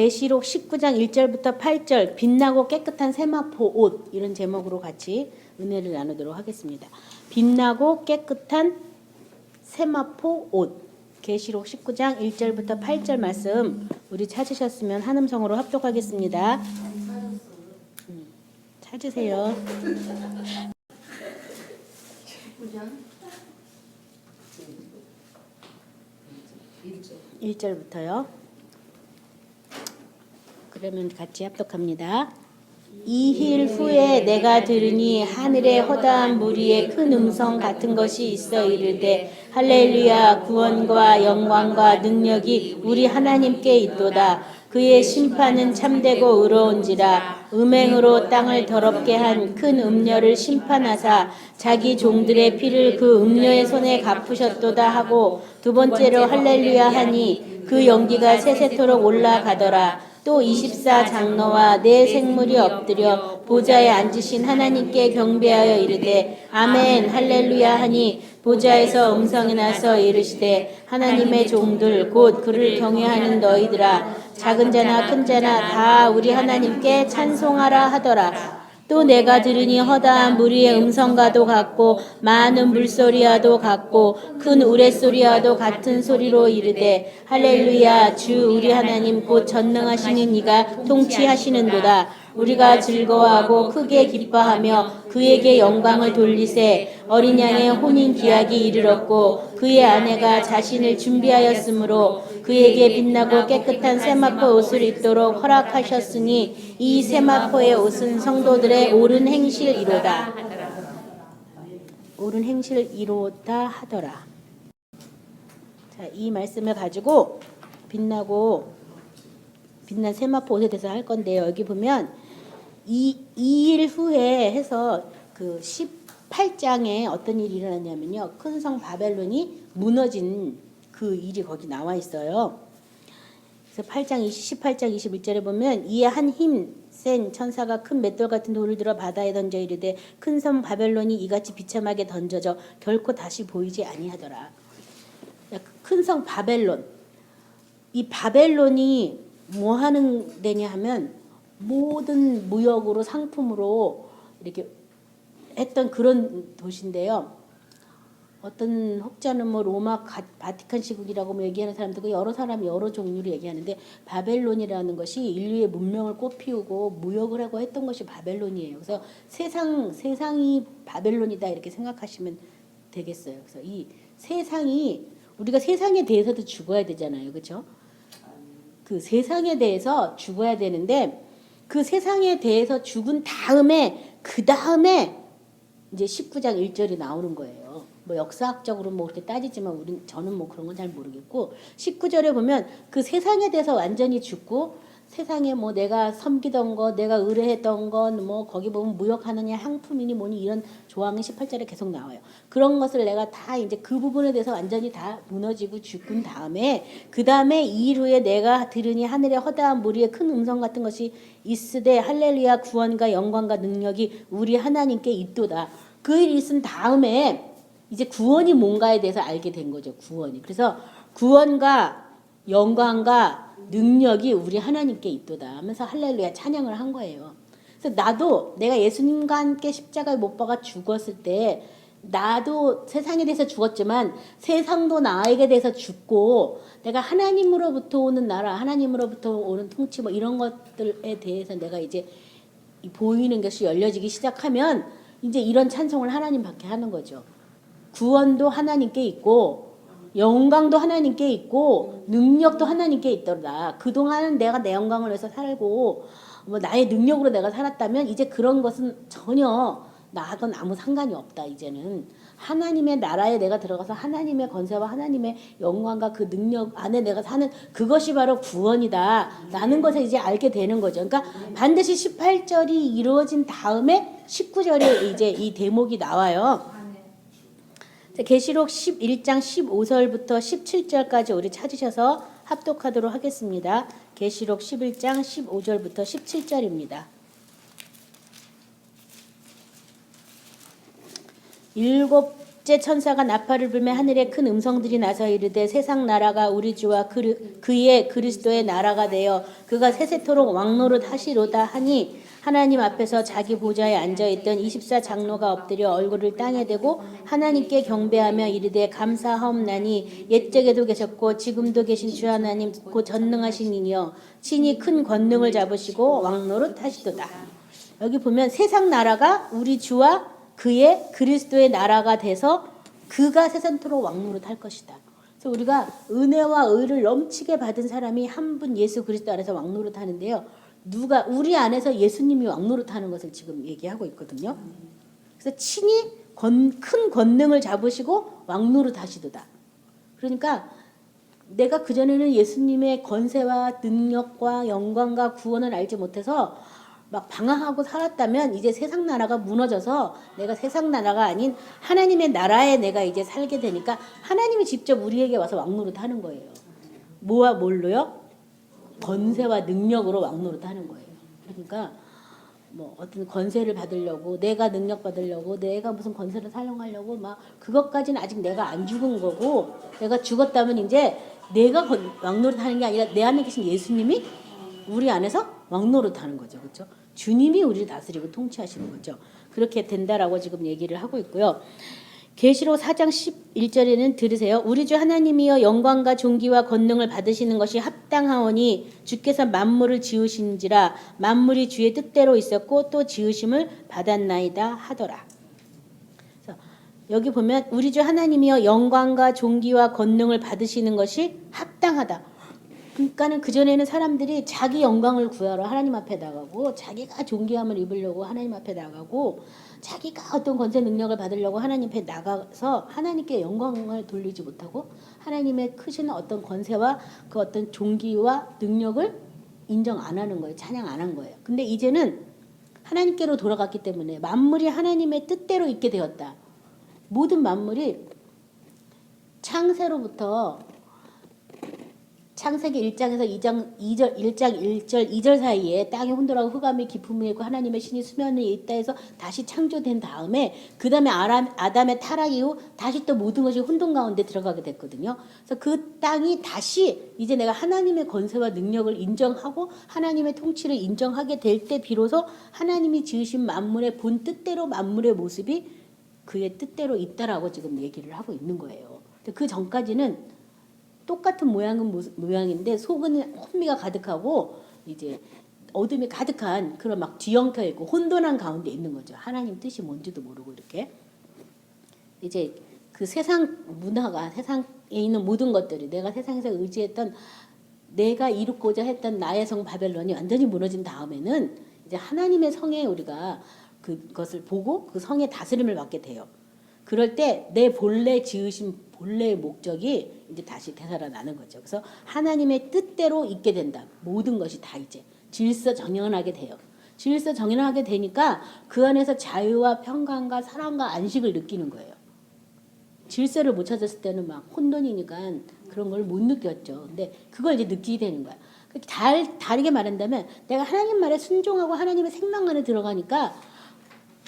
계시록 19장 1절부터 8절 빛나고 깨끗한 세마포 옷 이런 제목으로 같이 은혜를 나누도록 하겠습니다. 빛나고 깨끗한 세마포 옷 계시록 19장 1절부터 8절 말씀 우리 찾으셨으면 한음성으로 합독하겠습니다. 찾으세요. 1절부터요. 그러면 같이 합독합니다. 이힐 후에 내가 들으니 하늘에 허다한 무리의 큰 음성 같은 것이 있어 이르되 할렐루야 구원과 영광과 능력이 우리 하나님께 있도다. 그의 심판은 참되고 의로운지라. 음행으로 땅을 더럽게 한 큰 음녀를 심판하사 자기 종들의 피를 그 음녀의 손에 갚으셨도다 하고 두 번째로 할렐루야 하니 그 연기가 세세토록 올라가더라. 또 24장로와 네 생물이 엎드려 보좌에 앉으신 하나님께 경배하여 이르되 아멘 할렐루야 하니 보좌에서 음성이 나서 이르시되 하나님의 종들 곧 그를 경외하는 너희들아 작은 자나 큰 자나 다 우리 하나님께 찬송하라 하더라. 또 내가 들으니 허다한 무리의 음성과도 같고 많은 물소리와도 같고 큰 우레소리와도 같은 소리로 이르되 할렐루야 주 우리 하나님 곧 전능하시는 이가 통치하시는도다. 우리가 즐거워하고 크게 기뻐하며 그에게 영광을 돌리세. 어린 양의 혼인 기약이 이르렀고 그의 아내가 자신을 준비하였으므로 그에게 빛나고 깨끗한 세마포 옷을 입도록 허락하셨으니 이 세마포의 옷은 성도들의 옳은 행실이로다. 옳은 행실이로다 하더라. 자, 이 말씀을 가지고 빛난 세마포 옷에 대해서 할 건데요. 여기 보면 2일 후에 해서 그 18장에 어떤 일이 일어났냐면요. 큰 성 바벨론이 무너진 그 일이 거기 나와 있어요. 그래서 18장 21절에 보면 이에 한 힘센 천사가 큰 맷돌 같은 돌을 들어 바다에 던져 이르되 큰 성 바벨론이 이같이 비참하게 던져져 결코 다시 보이지 아니하더라. 큰 성 바벨론. 이 바벨론이 뭐 하는 데냐 하면 모든 무역으로 상품으로 이렇게 했던 그런 도시인데요. 어떤 혹자는 뭐 로마 바티칸 시국이라고 뭐 얘기하는 사람도 있고 여러 사람이 여러 종류로 얘기하는데 바벨론이라는 것이 인류의 문명을 꽃피우고 무역을 하고 했던 것이 바벨론이에요. 그래서 세상이 바벨론이다 이렇게 생각하시면 되겠어요. 그래서 이 세상이 우리가 세상에 대해서도 죽어야 되잖아요. 그렇죠? 그 세상에 대해서 죽어야 되는데 그 세상에 대해서 죽은 다음에 그 다음에 이제 19장 1절이 나오는 거예요. 뭐 역사학적으로 뭐 그렇게 따지지만 저는 뭐 그런 건 잘 모르겠고 19절에 보면 그 세상에 대해서 완전히 죽고 세상에 뭐 내가 섬기던 거 내가 의뢰했던 건 뭐 거기 보면 무역하느냐 향품이니 뭐니 이런 조항이 18절에 계속 나와요. 그런 것을 내가 다 이제 그 부분에 대해서 완전히 다 무너지고 죽은 다음에 그 다음에 2일 후에 내가 들으니 하늘에 허다한 무리의 큰 음성 같은 것이 있으되 할렐루야 구원과 영광과 능력이 우리 하나님께 있도다. 그 일이 있은 다음에 이제 구원이 뭔가에 대해서 알게 된 거죠. 구원이. 그래서 구원과 영광과 능력이 우리 하나님께 있도다 하면서 할렐루야 찬양을 한 거예요. 그래서 나도 내가 예수님과 함께 십자가에 못 박아 죽었을 때 나도 세상에 대해서 죽었지만 세상도 나에게 대해서 죽고 내가 하나님으로부터 오는 나라 하나님으로부터 오는 통치 뭐 이런 것들에 대해서 내가 이제 보이는 것이 열려지기 시작하면 이제 이런 찬송을 하나님밖에 하는 거죠. 구원도 하나님께 있고 영광도 하나님께 있고 능력도 하나님께 있더라. 그동안은 내가 내 영광을 위해서 살고 뭐 나의 능력으로 내가 살았다면 이제 그런 것은 전혀 나하고는 아무 상관이 없다. 이제는 하나님의 나라에 내가 들어가서 하나님의 권세와 하나님의 영광과 그 능력 안에 내가 사는 그것이 바로 구원이다 라는 것을 이제 알게 되는 거죠. 그러니까 반드시 18절이 이루어진 다음에 19절에 이제 이 대목이 나와요. 계시록 11장 15절부터 17절까지 우리 찾으셔서 합독하도록 하겠습니다. 계시록 11장 15절부터 17절입니다. 일곱 첫째 천사가 나팔을 불매 하늘에 큰 음성들이 나서 이르되 세상 나라가 우리 주와 그의 그리스도의 나라가 되어 그가 세세토록 왕노릇 하시로다 하니 하나님 앞에서 자기 보좌에 앉아있던 24장로가 엎드려 얼굴을 땅에 대고 하나님께 경배하며 이르되 감사하옵나니 옛적에도 계셨고 지금도 계신 주 하나님 곧 전능하신 이여 친히 큰 권능을 잡으시고 왕노릇 하시도다. 여기 보면 세상 나라가 우리 주와 그의 그리스도의 나라가 돼서 그가 세상토록 왕노릇 할 것이다. 그래서 우리가 은혜와 의를 넘치게 받은 사람이 한 분 예수 그리스도 안에서 왕노릇 하는데요. 누가 우리 안에서 예수님이 왕노릇 하는 것을 지금 얘기하고 있거든요. 그래서 친히 큰 권능을 잡으시고 왕노릇 하시도다. 그러니까 내가 그전에는 예수님의 권세와 능력과 영광과 구원을 알지 못해서 막 방황하고 살았다면 이제 세상 나라가 무너져서 내가 세상 나라가 아닌 하나님의 나라에 내가 이제 살게 되니까 하나님이 직접 우리에게 와서 왕노릇 하는 거예요. 뭐와 뭘로요? 권세와 능력으로 왕노릇 하는 거예요. 그러니까 뭐 어떤 권세를 받으려고 내가 능력 받으려고 내가 무슨 권세를 사용하려고 막 그것까지는 아직 내가 안 죽은 거고 내가 죽었다면 이제 내가 왕노릇 하는 게 아니라 내 안에 계신 예수님이 우리 안에서 왕노릇 하는 거죠. 그렇죠? 주님이 우리를 다스리고 통치하시는 거죠. 그렇게 된다라고 지금 얘기를 하고 있고요. 계시록 4장 11절에는 들으세요. 우리 주 하나님이여 영광과 존귀와 권능을 받으시는 것이 합당하오니 주께서 만물을 지으신지라 만물이 주의 뜻대로 있었고 또 지으심을 받았나이다 하더라. 그래서 여기 보면 우리 주 하나님이여 영광과 존귀와 권능을 받으시는 것이 합당하다. 그러니까는 그전에는 사람들이 자기 영광을 구하러 하나님 앞에 나가고 자기가 존귀함을 입으려고 하나님 앞에 나가고 자기가 어떤 권세 능력을 받으려고 하나님 앞에 나가서 하나님께 영광을 돌리지 못하고 하나님의 크신 어떤 권세와 그 어떤 존귀와 능력을 인정 안 하는 거예요. 찬양 안 한 거예요. 근데 이제는 하나님께로 돌아갔기 때문에 만물이 하나님의 뜻대로 있게 되었다. 모든 만물이 창세로부터 창세기 1장에서 1장 1절 2절 사이에 땅이 혼돈하고 흑암이 깊음이 있고 하나님의 신이 수면에 있다 해서 다시 창조된 다음에 그 다음에 아담의 타락 이후 다시 또 모든 것이 혼돈 가운데 들어가게 됐거든요. 그래서 그 땅이 다시 이제 내가 하나님의 권세와 능력을 인정하고 하나님의 통치를 인정하게 될 때 비로소 하나님이 지으신 만물의 본 뜻대로 만물의 모습이 그의 뜻대로 있다라고 지금 얘기를 하고 있는 거예요. 그 전까지는 똑같은 모양인데 속은 혼미가 가득하고 이제 어둠이 가득한 그런 막 뒤엉켜 있고 혼돈한 가운데 있는 거죠. 하나님 뜻이 뭔지도 모르고 이렇게 이제 그 세상 문화가 세상에 있는 모든 것들이 내가 세상에서 의지했던 내가 이루고자 했던 나의 성 바벨론이 완전히 무너진 다음에는 이제 하나님의 성에 우리가 그것을 보고 그 성의 다스림을 받게 돼요. 그럴 때 내 본래 지으신 본래의 목적이 이제 다시 되살아나는 거죠. 그래서 하나님의 뜻대로 있게 된다. 모든 것이 다 이제 질서정연하게 돼요. 질서정연하게 되니까 그 안에서 자유와 평강과 사랑과 안식을 느끼는 거예요. 질서를 못 찾았을 때는 막 혼돈이니까 그런 걸 못 느꼈죠. 근데 그걸 이제 느끼게 되는 거야. 다르게 말한다면 내가 하나님 말에 순종하고 하나님의 생명 안에 들어가니까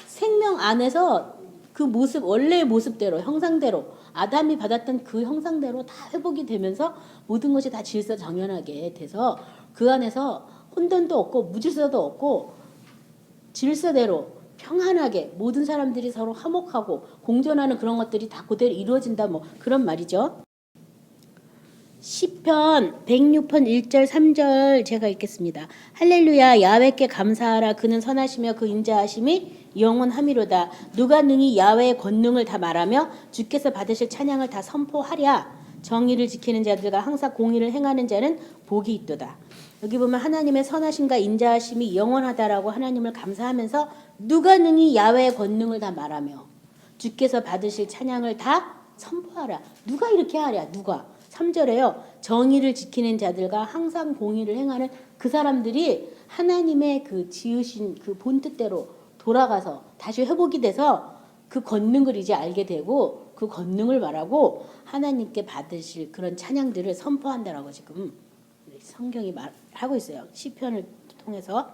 생명 안에서 그 모습 원래의 모습대로 형상대로 아담이 받았던 그 형상대로 다 회복이 되면서 모든 것이 다 질서정연하게 돼서 그 안에서 혼돈도 없고 무질서도 없고 질서대로 평안하게 모든 사람들이 서로 화목하고 공존하는 그런 것들이 다 그대로 이루어진다 뭐 그런 말이죠. 시편 106편 1절 3절 제가 읽겠습니다. 할렐루야 야훼께 감사하라 그는 선하시며 그 인자하심이 영원함이로다. 누가 능히 야훼의 권능을 다 말하며 주께서 받으실 찬양을 다 선포하랴. 정의를 지키는 자들과 항상 공의를 행하는 자는 복이 있도다. 여기 보면 하나님의 선하심과 인자하심이 영원하다라고 하나님을 감사하면서 누가 능히 야훼의 권능을 다 말하며 주께서 받으실 찬양을 다 선포하라. 누가 이렇게 하랴. 누가 3절에요. 정의를 지키는 자들과 항상 공의를 행하는 그 사람들이 하나님의 그 지으신 그 본뜻대로 돌아가서 다시 회복이 돼서 그 권능을 이제 알게 되고 그 권능을 말하고 하나님께 받으실 그런 찬양들을 선포한다라고 지금 성경이 말하고 있어요. 시편을 통해서.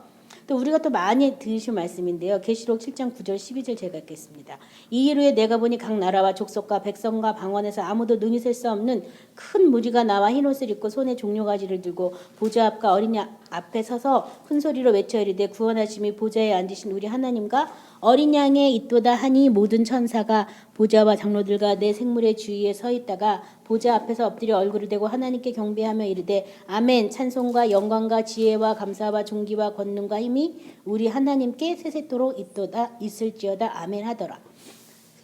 또 우리가 또 많이 들으실 말씀인데요. 계시록 7장 9절 12절 제가 읽겠습니다. 이 일 후에 내가 보니 각 나라와 족속과 백성과 방언에서 아무도 능히 셀 수 없는 큰 무리가 나와 흰옷을 입고 손에 종려가지를 들고 보좌 앞과 어린 양 앞에 서서 큰 소리로 외쳐 이르되 구원하심이 보좌에 앉으신 우리 하나님과 어린 양에 있도다 하니 모든 천사가 보좌와 장로들과 내 생물의 주위에 서 있다가 보좌 앞에서 엎드려 얼굴을 대고 하나님께 경배하며 이르되 아멘. 찬송과 영광과 지혜와 감사와 존귀와 권능과 힘이 우리 하나님께 세세토록 있을지어다 아멘 하더라.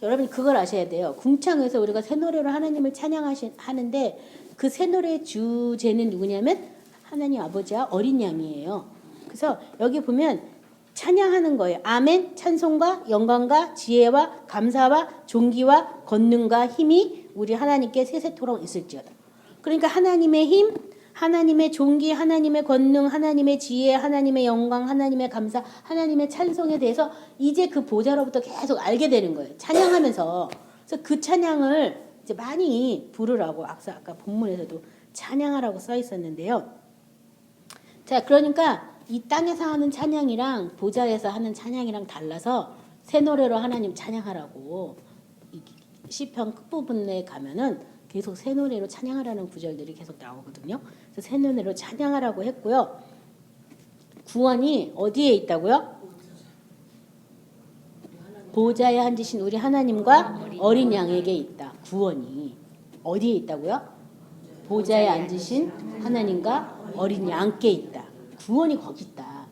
여러분 그걸 아셔야 돼요. 궁창에서 우리가 새 노래로 하나님을 찬양하는데 그 새 노래의 주제는 누구냐면 하나님 아버지와 어린 양이에요. 그래서 여기 보면 찬양하는 거예요. 아멘. 찬송과 영광과 지혜와 감사와 존귀와 권능과 힘이 우리 하나님께 세세토록 있을지어다. 그러니까 하나님의 힘, 하나님의 존귀, 하나님의 권능, 하나님의 지혜, 하나님의 영광, 하나님의 감사, 하나님의 찬송에 대해서 이제 그 보좌로부터 계속 알게 되는 거예요. 찬양하면서. 그래서 그 찬양을 이제 많이 부르라고 아까 본문에서도 찬양하라고 써 있었는데요. 자, 그러니까 이 땅에서 하는 찬양이랑 보좌에서 하는 찬양이랑 달라서 새 노래로 하나님 찬양하라고 시편 끝부분에 가면은 계속 새 노래로 찬양하라는 구절들이 계속 나오거든요. 그래서 새 노래로 찬양하라고 했고요. 구원이 어디에 있다고요? 보좌에 앉으신 우리 하나님과 어린 양에게 있다. 구원이 어디에 있다고요? 보좌에 앉으신 하나님과 어린 양께 있다. 구원이 거기 있다.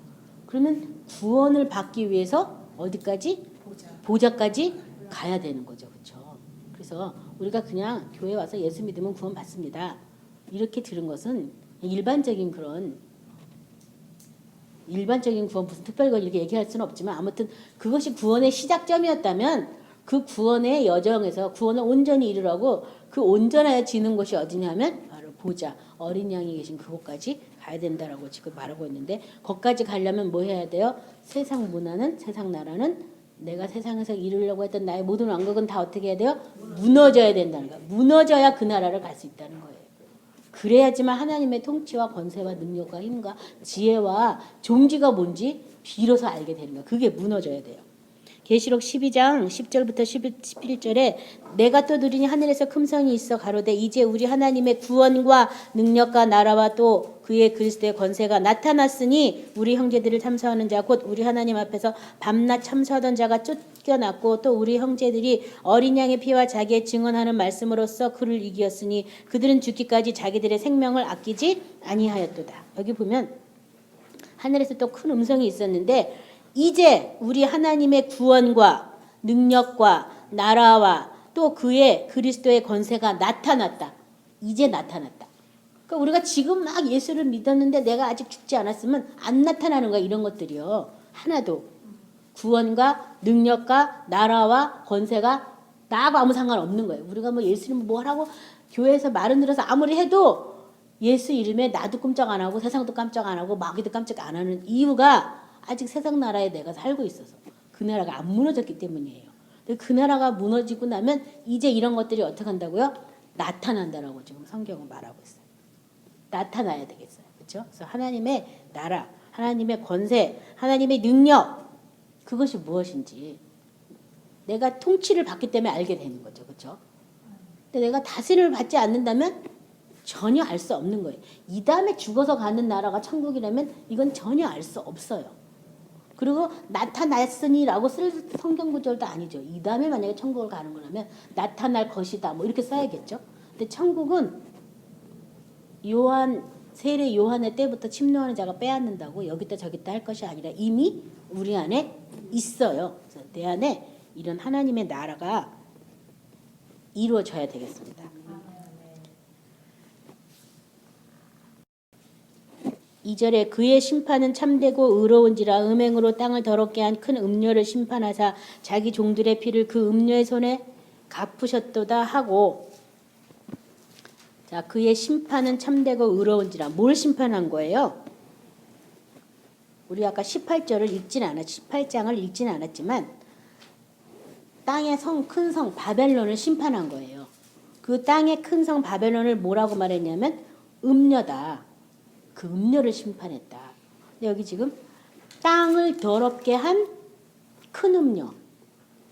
그러면 구원을 받기 위해서 어디까지? 보좌까지 가야 되는 거죠. 그렇죠? 그래서 우리가 그냥 교회 와서 예수 믿으면 구원 받습니다. 이렇게 들은 것은 일반적인 구원 무슨 특별히 이렇게 얘기할 수는 없지만 아무튼 그것이 구원의 시작점이었다면 그 구원의 여정에서 구원을 온전히 이루라고 그 온전해지는 곳이 어디냐면 바로 보좌 어린 양이 계신 그곳까지 가야 된다라고 지금 말하고 있는데 거기까지 가려면 뭐 해야 돼요? 세상 문화는 세상 나라는 내가 세상에서 이루려고 했던 나의 모든 왕국은 다 어떻게 해야 돼요? 무너져야 된다는 거예요. 무너져야 그 나라를 갈 수 있다는 거예요. 그래야지만 하나님의 통치와 권세와 능력과 힘과 지혜와 존귀가 뭔지 비로소 알게 되는 거예요. 그게 무너져야 돼요. 계시록 12장 10절부터 11절에 내가 또 들으니 하늘에서 큼성이 있어 가로되 이제 우리 하나님의 구원과 능력과 나라와 또 그의 그리스도의 권세가 나타났으니 우리 형제들을 참소하는 자 곧 우리 하나님 앞에서 밤낮 참소하던 자가 쫓겨났고 또 우리 형제들이 어린 양의 피와 자기의 증언하는 말씀으로써 그를 이기었으니 그들은 죽기까지 자기들의 생명을 아끼지 아니하였도다. 여기 보면 하늘에서 또 큰 음성이 있었는데 이제 우리 하나님의 구원과 능력과 나라와 또 그의 그리스도의 권세가 나타났다. 이제 나타났다. 그러니까 우리가 지금 막 예수를 믿었는데 내가 아직 죽지 않았으면 안 나타나는 거야. 이런 것들이요. 하나도. 구원과 능력과 나라와 권세가 나하고 아무 상관없는 거예요. 우리가 뭐 예수님 뭐 하라고 교회에서 말은 들어서 아무리 해도 예수 이름에 나도 끔찍 안 하고 세상도 깜짝 안 하고 마귀도 깜짝 안 하는 이유가 아직 세상 나라에 내가 살고 있어서 그 나라가 안 무너졌기 때문이에요. 근데 그 나라가 무너지고 나면 이제 이런 것들이 어떻게 한다고요? 나타난다라고 지금 성경은 말하고 있어요. 나타나야 되겠어요. 그렇죠? 그래서 하나님의 나라, 하나님의 권세, 하나님의 능력 그것이 무엇인지 내가 통치를 받기 때문에 알게 되는 거죠. 그렇죠? 근데 내가 다스림을 받지 않는다면 전혀 알 수 없는 거예요. 이 다음에 죽어서 가는 나라가 천국이라면 이건 전혀 알 수 없어요. 그리고 나타났으니라고 쓸 성경 구절도 아니죠. 이 다음에 만약에 천국을 가는 거라면 나타날 것이다. 뭐 이렇게 써야겠죠. 근데 천국은 세례 요한의 때부터 침노하는 자가 빼앗는다고 여기다 저기다 할 것이 아니라 이미 우리 안에 있어요. 그래서 내 안에 이런 하나님의 나라가 이루어져야 되겠습니다. 2절에 그의 심판은 참되고 의로운지라 음행으로 땅을 더럽게 한 큰 음녀를 심판하사 자기 종들의 피를 그 음녀의 손에 갚으셨도다 하고 자 그의 심판은 참되고 의로운지라 뭘 심판한 거예요? 우리 아까 18장을 읽진 않았지만 땅의 큰 성 바벨론을 심판한 거예요. 그 땅의 큰 성 바벨론을 뭐라고 말했냐면 음녀다. 그 음녀를 심판했다. 근데 여기 지금 땅을 더럽게 한 큰 음녀.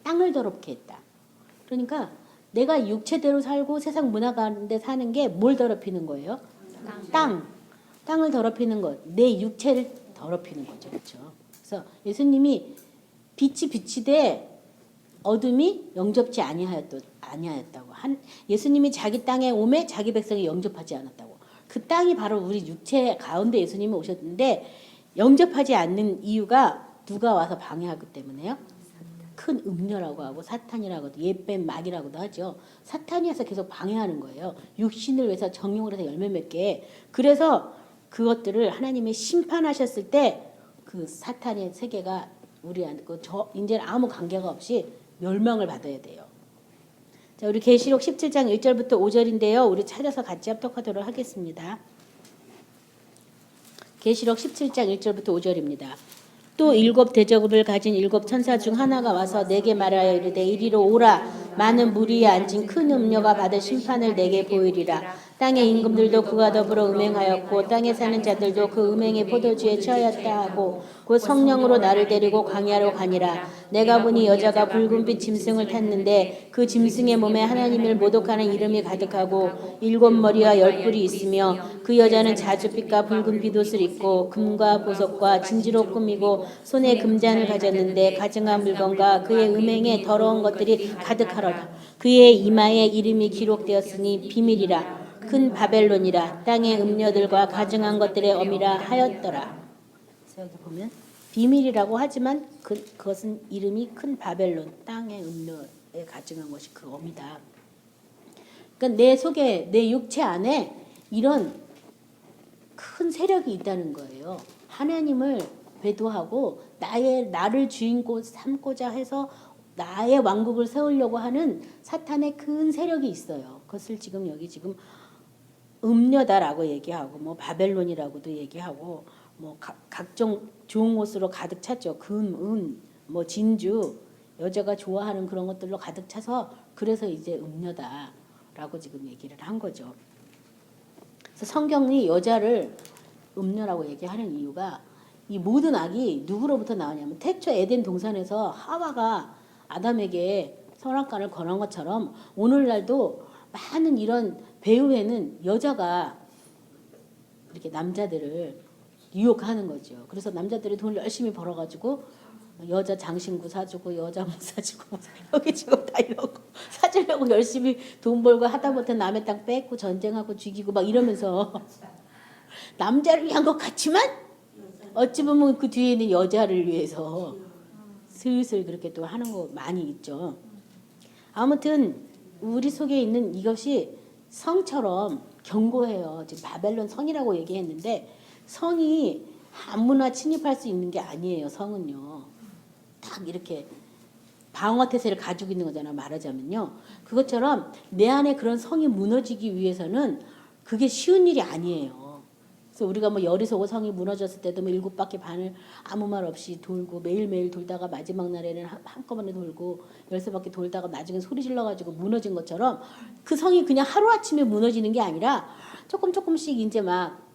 땅을 더럽게 했다. 그러니까 내가 육체대로 살고 세상 문화 가운데 사는 게 뭘 더럽히는 거예요? 땅을 더럽히는 것. 내 육체를 더럽히는 거죠. 그렇죠? 그래서 예수님이 빛이 빛이되 어둠이 영접지 아니하였다고. 예수님이 자기 땅에 오매 자기 백성이 영접하지 않았다고. 그 땅이 바로 우리 육체 가운데 예수님이 오셨는데 영접하지 않는 이유가 누가 와서 방해하기 때문에요. 큰 음녀라고 하고 사탄이라고 하고 옛뱀 마귀라고도 하죠. 사탄이 와서 계속 방해하는 거예요. 육신을 위해서 정욕을 해서 열매 맺게. 그래서 그것들을 하나님이 심판하셨을 때 그 사탄의 세계가 우리한테 이제는 아무 관계가 없이 멸망을 받아야 돼요. 자, 우리 계시록 17장 1절부터 5절인데요. 우리 찾아서 같이 합독하도록 하겠습니다. 계시록 17장 1절부터 5절입니다. 또 7 대저구를 가진 7 천사 중 하나가 와서 내게 말하여 이르되 이리로 오라. 많은 무리에 앉은 큰 음녀가 받을 심판을 내게 보이리라. 땅의 임금들도 그와 더불어 음행하였고 땅에 사는 자들도 그 음행의 포도주에 취하였다 하고 곧 성령으로 나를 데리고 광야로 가니라. 내가 보니 여자가 붉은빛 짐승을 탔는데 그 짐승의 몸에 하나님을 모독하는 이름이 가득하고 7 머리와 10뿔이 있으며 그 여자는 자줏빛과 붉은 빗옷을 입고 금과 보석과 진주로 꾸미고 손에 금잔을 가졌는데 가증한 물건과 그의 음행에 더러운 것들이 가득하더라. 그의 이마에 이름이 기록되었으니 비밀이라. 큰 바벨론이라. 땅의 음녀들과 가증한 것들의 어미라 하였더라. 그래서 여기 보면 비밀이라고 하지만 그것은 이름이 큰 바벨론, 땅의 음녀에 가증한 것이 그 어미다. 그러니까 내 속에, 내 육체 안에 이런 큰 세력이 있다는 거예요. 하나님을 배도하고 나를 주인공 삼고자 해서 나의 왕국을 세우려고 하는 사탄의 큰 세력이 있어요. 그것을 지금 여기 지금 음녀다라고 얘기하고 뭐 바벨론이라고도 얘기하고 뭐 각종 좋은 옷으로 가득 찼죠. 금, 은, 뭐 진주, 여자가 좋아하는 그런 것들로 가득 차서 그래서 이제 음녀다라고 지금 얘기를 한 거죠. 그래서 성경이 여자를 음녀라고 얘기하는 이유가 이 모든 악이 누구로부터 나오냐면 태초 에덴 동산에서 하와가 아담에게 선악과를 권한 것처럼 오늘날도 많은 이런 배후에는 여자가 이렇게 남자들을 유혹하는 거죠. 그래서 남자들이 돈을 열심히 벌어가지고 여자 장신구 사주고 여자 못 사주고 여기 지금 다 이러고 사주려고 열심히 돈 벌고 하다못해 남의 땅 뺏고 전쟁하고 죽이고 막 이러면서 남자를 위한 것 같지만 어찌 보면 그 뒤에 있는 여자를 위해서 슬슬 그렇게 또 하는 거 많이 있죠. 아무튼 우리 속에 있는 이것이 성처럼 견고해요. 지금 바벨론 성이라고 얘기했는데 성이 아무나 침입할 수 있는 게 아니에요. 성은요. 딱 이렇게 방어 태세를 가지고 있는 거잖아. 말하자면요. 그것처럼 내 안에 그런 성이 무너지기 위해서는 그게 쉬운 일이 아니에요. 그래서 우리가 뭐 여리소고 성이 무너졌을 때도 뭐 7바퀴 반을 아무 말 없이 돌고 매일매일 돌다가 마지막 날에는 한꺼번에 돌고 13바퀴 돌다가 나중에 소리 질러가지고 무너진 것처럼 그 성이 그냥 하루아침에 무너지는 게 아니라 조금씩 이제 막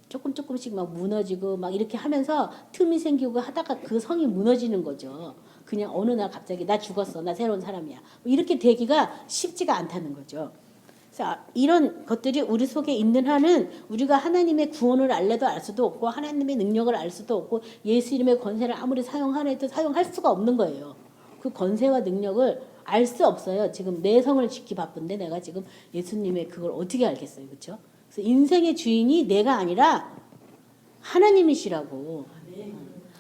조금씩 막 무너지고 막 이렇게 하면서 틈이 생기고 하다가 그 성이 무너지는 거죠. 그냥 어느 날 갑자기 나 죽었어. 나 새로운 사람이야. 이렇게 되기가 쉽지가 않다는 거죠. 자, 이런 것들이 우리 속에 있는 한은 우리가 하나님의 구원을 알래도 알 수도 없고 하나님의 능력을 알 수도 없고 예수 이름의 권세를 아무리 사용하려도 사용할 수가 없는 거예요. 그 권세와 능력을 알 수 없어요. 지금 내 성을 지키 바쁜데 내가 지금 예수님의 그걸 어떻게 알겠어요. 그렇죠? 그래서 인생의 주인이 내가 아니라 하나님이시라고.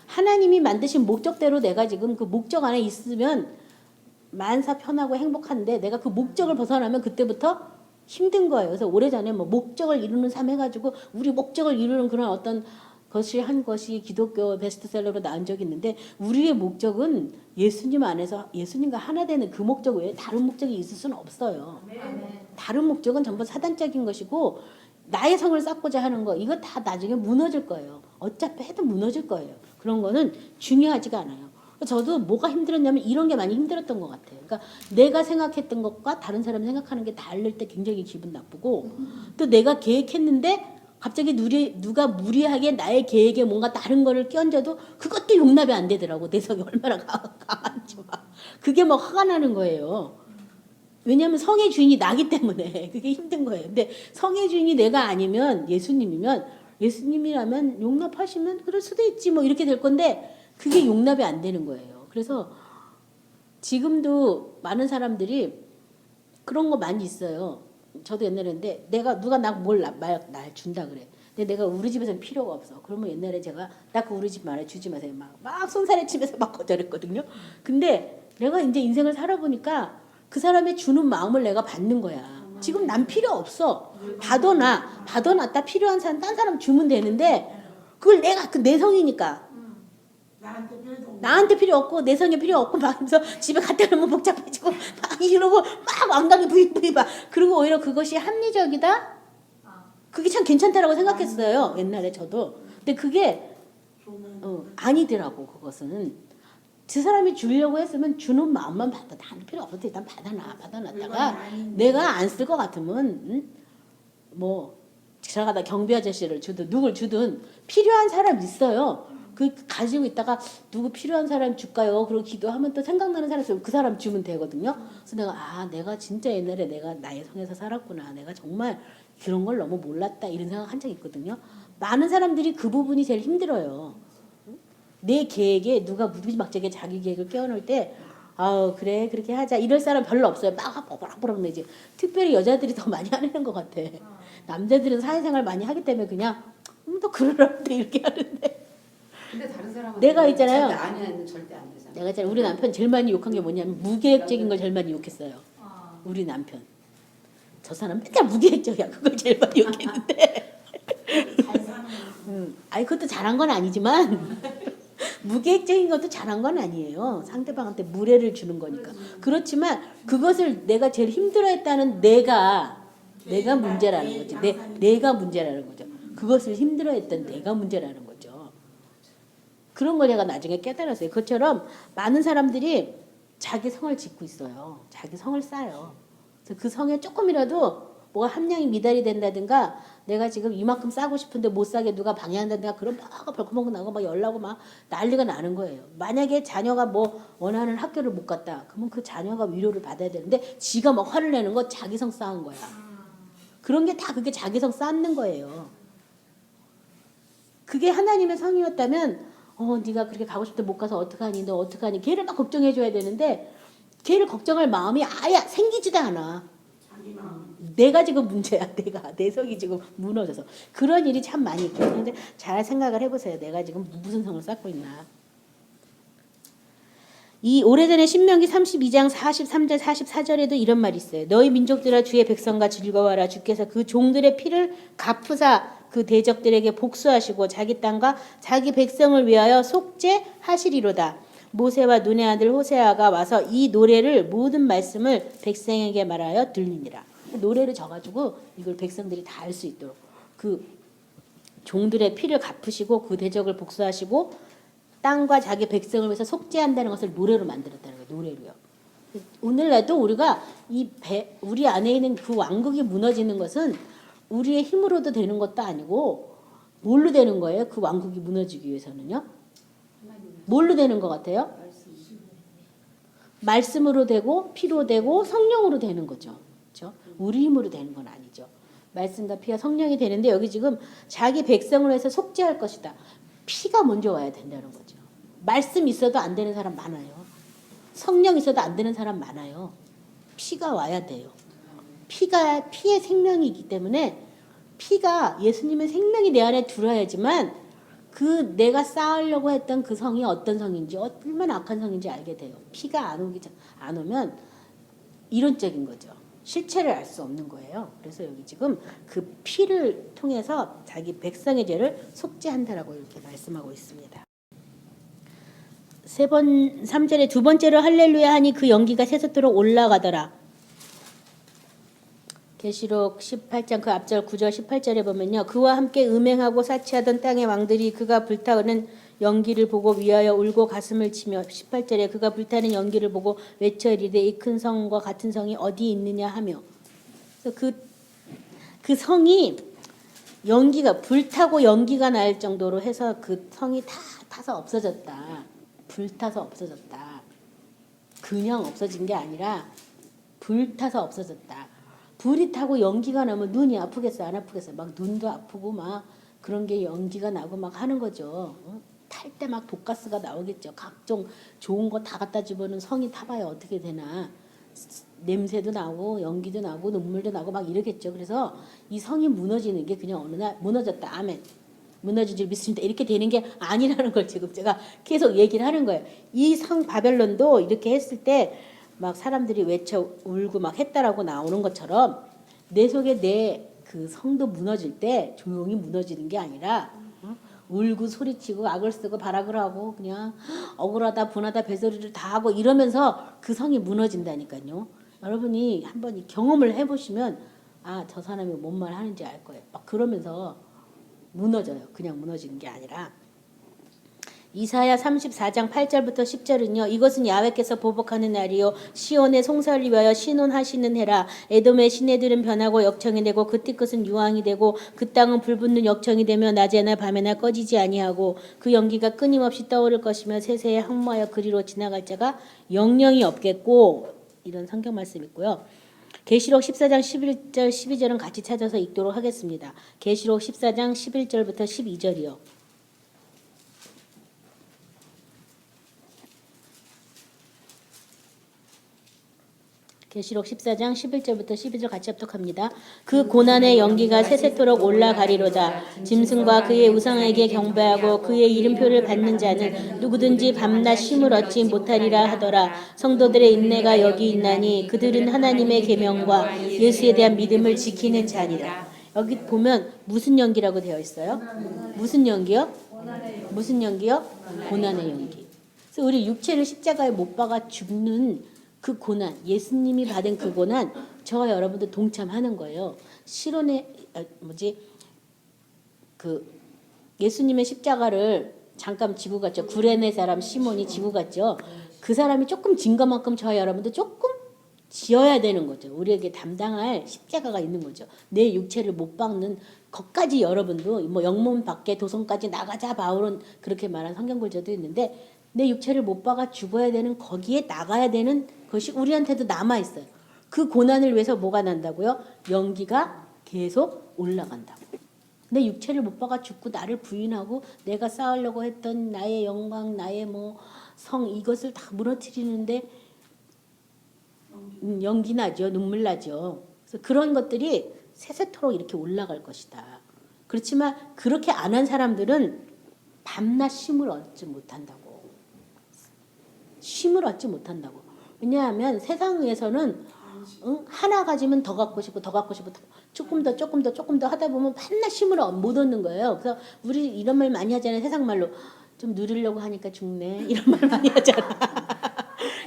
하나님이 만드신 목적대로 내가 지금 그 목적 안에 있으면 만사 편하고 행복한데 내가 그 목적을 벗어나면 그때부터 힘든 거예요. 그래서 오래전에 뭐 목적을 이루는 삶 해가지고 우리 목적을 이루는 그런 어떤 것이 한 것이 기독교 베스트셀러로 나온 적이 있는데 우리의 목적은 예수님 안에서 예수님과 하나 되는 그 목적 외에 다른 목적이 있을 수는 없어요. 다른 목적은 전부 사단적인 것이고 나의 성을 쌓고자 하는 거 이거 다 나중에 무너질 거예요. 어차피 해도 무너질 거예요. 그런 거는 중요하지가 않아요. 저도 뭐가 힘들었냐면 이런 게 많이 힘들었던 것 같아요. 그러니까 내가 생각했던 것과 다른 사람이 생각하는 게 다를 때 굉장히 기분 나쁘고 또 내가 계획했는데 갑자기 누가 무리하게 나의 계획에 뭔가 다른 거를 끼얹어도 그것도 용납이 안 되더라고. 내성이 얼마나 강한지 막. 그게 막 화가 나는 거예요. 왜냐하면 성의 주인이 나기 때문에 그게 힘든 거예요. 근데 성의 주인이 내가 아니면 예수님이면 예수님이라면 용납하시면 그럴 수도 있지 뭐 이렇게 될 건데 그게 용납이 안 되는 거예요. 그래서 지금도 많은 사람들이 그런 거 많이 있어요. 저도 옛날에 했는데 내가 누가 날 준다 그래. 근데 내가 우리 집에서는 필요가 없어. 그러면 옛날에 제가 나 그 우리 집 말해 주지 마세요. 막 손살에 치면서 막 거절했거든요. 근데 내가 이제 인생을 살아보니까 그 사람의 주는 마음을 내가 받는 거야. 지금 난 필요 없어. 받아놨다 필요한 사람 딴 사람 주면 되는데 그걸 내가 그 내성이니까 나한테 필요 없고 내성이 필요 없고 막 하면서 집에 갖다 놓으면 복잡해지고 막 이러고 막 완강히 부익부익 막 그리고 오히려 그것이 합리적이다? 그게 참 괜찮다라고 생각했어요. 옛날에 저도. 근데 그게 아니더라고. 그것은 그 사람이 주려고 했으면 주는 마음만 받아. 나한테 필요 없어도 일단 받아놨다가 내가 안 쓸 것 같으면 뭐 지나가다 경비 아저씨를 주든 누굴 주든 필요한 사람 있어요. 그 가지고 있다가 누구 필요한 사람 줄까요? 그리고 기도하면 또 생각나는 사람 있으면 그 사람 주면 되거든요. 그래서 내가 진짜 옛날에 내가 나의 성에서 살았구나. 내가 정말 그런 걸 너무 몰랐다 이런 생각 한 적 있거든요. 많은 사람들이 그 부분이 제일 힘들어요. 내 계획에 누가 무지막지하게 자기 계획을 깨워놓을 때 그래 그렇게 하자 이럴 사람 별로 없어요. 막 버럭버럭 내지. 특별히 여자들이 더 많이 하는 것 같아. 남자들은 사회생활 많이 하기 때문에 그냥 또 그러라는데 이렇게 하는데 근데 다른 사람은 내가 있잖아요. 절대 안 되잖아. 내가 있잖아요. 우리 남편 제일 많이 욕한 게 뭐냐면 무계획적인 걸 제일 많이 욕했어요. 우리 남편. 저 사람 맨날 무계획적이야. 그걸 제일 많이 욕했는데. 아니 그것도 잘한 건 아니지만 무계획적인 것도 잘한 건 아니에요. 상대방한테 무례를 주는 거니까. 그렇지만 그것을 내가 제일 힘들어했다는 내가 문제라는 거지. 내가 문제라는 거죠. 그것을 힘들어했던 내가 문제라는 거죠. 그런 걸 제가 나중에 깨달았어요. 그것처럼 많은 사람들이 자기 성을 짓고 있어요. 자기 성을 쌓아요. 그래서 그 성에 조금이라도 뭐가 함량이 미달이 된다든가 내가 지금 이만큼 싸고 싶은데 못 싸게 누가 방해한다든가 그럼 막 벌컥벌컥 나고 막 열나고 막 난리가 나는 거예요. 만약에 자녀가 뭐 원하는 학교를 못 갔다. 그러면 그 자녀가 위로를 받아야 되는데 지가 막 화를 내는 거 자기 성 쌓은 거야. 그런 게 다 그게 자기 성 쌓는 거예요. 그게 하나님의 성이었다면 네가 그렇게 가고 싶은데 못 가서 어떡하니 너 어떡하니 걔를 막 걱정해 줘야 되는데 걔를 걱정할 마음이 아예 생기지도 않아. 내가 지금 문제야. 내 성이 지금 무너져서 그런 일이 참 많이 있거든요. 근데 잘 생각을 해보세요. 내가 지금 무슨 성을 쌓고 있나. 이 오래전에 신명기 32장 43절 44절에도 이런 말이 있어요. 너희 민족들아 주의 백성과 즐거워하라. 주께서 그 종들의 피를 갚으사 그 대적들에게 복수하시고 자기 땅과 자기 백성을 위하여 속죄하시리로다. 모세와 눈의 아들 호세아가 와서 이 노래를 모든 말씀을 백성에게 말하여 들리니라. 노래를 져가지고 이걸 백성들이 다 알 수 있도록 그 종들의 피를 갚으시고 그 대적을 복수하시고 땅과 자기 백성을 위해서 속죄한다는 것을 노래로 만들었다는 거예요. 노래로요. 오늘날도 우리가 우리 안에 있는 그 왕국이 무너지는 것은 우리의 힘으로도 되는 것도 아니고 뭘로 되는 거예요? 그 왕국이 무너지기 위해서는요. 뭘로 되는 것 같아요? 말씀으로 되고 피로 되고 성령으로 되는 거죠. 그렇죠? 우리 힘으로 되는 건 아니죠. 말씀과 피와 성령이 되는데 여기 지금 자기 백성을 해서 속죄할 것이다. 피가 먼저 와야 된다는 거죠. 말씀 있어도 안 되는 사람 많아요. 성령 있어도 안 되는 사람 많아요. 피가 와야 돼요. 피의 생명이기 때문에 피가 예수님의 생명이 내 안에 들어야지만 그 내가 쌓으려고 했던 그 성이 어떤 성인지 얼마나 악한 성인지 알게 돼요. 피가 안 오면 이론적인 거죠. 실체를 알 수 없는 거예요. 그래서 여기 지금 그 피를 통해서 자기 백성의 죄를 속죄한다라고 이렇게 말씀하고 있습니다. 3절에 두 번째로 할렐루야 하니 그 연기가 새솟도록 올라가더라. 계시록 18장 그 앞절 9절 18절에 보면요. 그와 함께 음행하고 사치하던 땅의 왕들이 그가 불타오르는 연기를 보고 위하여 울고 가슴을 치며 18절에 그가 불타는 연기를 보고 외쳐 이르되 이 큰 성과 같은 성이 어디 있느냐 하며 그래서 그 성이 연기가 불타고 연기가 날 정도로 해서 그 성이 다 타서 없어졌다. 불타서 없어졌다. 그냥 없어진 게 아니라 불타서 없어졌다. 불이 타고 연기가 나면 눈이 아프겠어 안 아프겠어? 막 눈도 아프고 막 그런 게 연기가 나고 막 하는 거죠. 탈 때 막 독가스가 나오겠죠. 각종 좋은 거 다 갖다 집어는 성이 타봐야 어떻게 되나. 냄새도 나고 연기도 나고 눈물도 나고 막 이러겠죠. 그래서 이 성이 무너지는 게 그냥 어느 날 무너졌다. 아멘. 무너진 줄 믿습니다. 이렇게 되는 게 아니라는 걸 지금 제가 계속 얘기를 하는 거예요. 이 성 바벨론도 이렇게 했을 때 막 사람들이 외쳐 울고 막 했다라고 나오는 것처럼 내 속에 내 그 성도 무너질 때 조용히 무너지는 게 아니라 울고 소리치고 악을 쓰고 발악을 하고 그냥 억울하다 분하다 배소리를 다 하고 이러면서 그 성이 무너진다니까요. 여러분이 한번 이 경험을 해보시면 아, 저 사람이 뭔 말 하는지 알 거예요. 막 그러면서 무너져요. 그냥 무너지는 게 아니라. 이사야 34장 8절부터 10절은요. 이것은 야훼께서 보복하는 날이요 시온의 송사를 위하여 신원하시는 해라. 에돔의 시내들은 변하고 역청이 되고 그 띠끝은 유황이 되고 그 땅은 불붙는 역청이 되며 낮에나 밤에나 꺼지지 아니하고 그 연기가 끊임없이 떠오를 것이며 세세에 항모하여 그리로 지나갈 자가 영영이 없겠고 이런 성경 말씀 있고요. 계시록 14장 11절 12절은 같이 찾아서 읽도록 하겠습니다. 계시록 14장 11절부터 12절이요. 계시록 14장 11절부터 12절 같이 합독합니다. 그 고난의 연기가 세세토록 올라가리로다. 짐승과 그의 우상에게 경배하고 그의 이름표를 받는 자는 누구든지 밤낮 쉼을 얻지 못하리라 하더라. 성도들의 인내가 여기 있나니 그들은 하나님의 계명과 예수에 대한 믿음을 지키는 자니라. 여기 보면 무슨 연기라고 되어 있어요? 무슨 연기요? 무슨 연기요? 고난의 연기. 그래서 우리 육체를 십자가에 못 박아 죽는 그 고난, 예수님이 받은 그 고난, 저와 여러분도 동참하는 거예요. 실온의 그 예수님의 십자가를 잠깐 지고 갔죠. 구레네 사람 시몬이 지고 갔죠. 그 사람이 조금 진 것만큼 저와 여러분도 조금 지어야 되는 거죠. 우리에게 담당할 십자가가 있는 거죠. 내 육체를 못 박는 것까지 여러분도 뭐 영문 밖에 도성까지 나가자 바울은 그렇게 말한 성경 구절도 있는데 내 육체를 못 박아 죽어야 되는 거기에 나가야 되는 것이 우리한테도 남아 있어요. 그 고난을 위해서 뭐가 난다고요? 연기가 계속 올라간다고. 내 육체를 못 박아 죽고 나를 부인하고 내가 쌓으려고 했던 나의 영광, 나의 뭐 성 이것을 다 무너뜨리는데 연기 나죠. 눈물 나죠. 그래서 그런 것들이 세세토록 이렇게 올라갈 것이다. 그렇지만 그렇게 안 한 사람들은 밤낮 쉼을 얻지 못한다고. 쉼을 얻지 못한다고. 왜냐하면 세상에서는 하나 가지면 더 갖고 싶고 더 갖고 싶고 조금 더 하다 보면 밤낮 쉼을 못 얻는 거예요. 그래서 우리 이런 말 많이 하잖아요. 세상 말로 좀 누리려고 하니까 죽네 이런 말 많이 하잖아.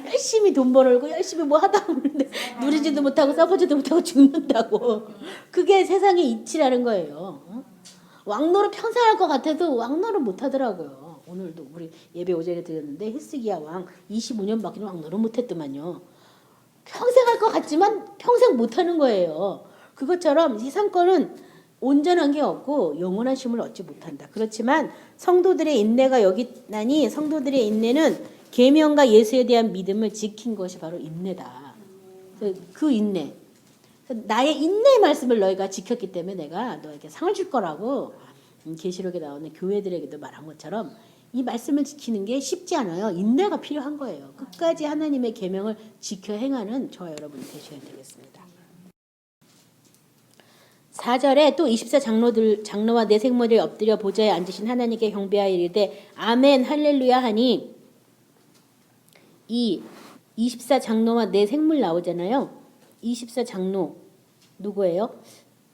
열심히 돈 벌고 열심히 뭐 하다 보는데 누리지도 못하고 써보지도 못하고 죽는다고. 그게 세상의 이치라는 거예요. 왕노를 평생 할 것 같아도 왕노를 못 하더라고요. 오늘도 우리 예배 오전에 드렸는데 히스기야 왕 25년밖에 왕노를 못 했더만요. 평생 할 것 같지만 평생 못 하는 거예요. 그것처럼 세상 거는 온전한 게 없고 영원한 쉼을 얻지 못한다. 그렇지만 성도들의 인내가 여기 있나니 성도들의 인내는 계명과 예수에 대한 믿음을 지킨 것이 바로 인내다. 그 인내. 나의 인내의 말씀을 너희가 지켰기 때문에 내가 너에게 상을 줄 거라고 계시록에 나오는 교회들에게도 말한 것처럼 이 말씀을 지키는 게 쉽지 않아요. 인내가 필요한 거예요. 끝까지 하나님의 계명을 지켜 행하는 저와 여러분이 되셔야 되겠습니다. 4절에 또 24장로와 내 생모를 엎드려 보좌에 앉으신 하나님께 경배하여 이르되 아멘 할렐루야 하니 이 24장로와 내 생물 나오잖아요. 24장로 누구예요?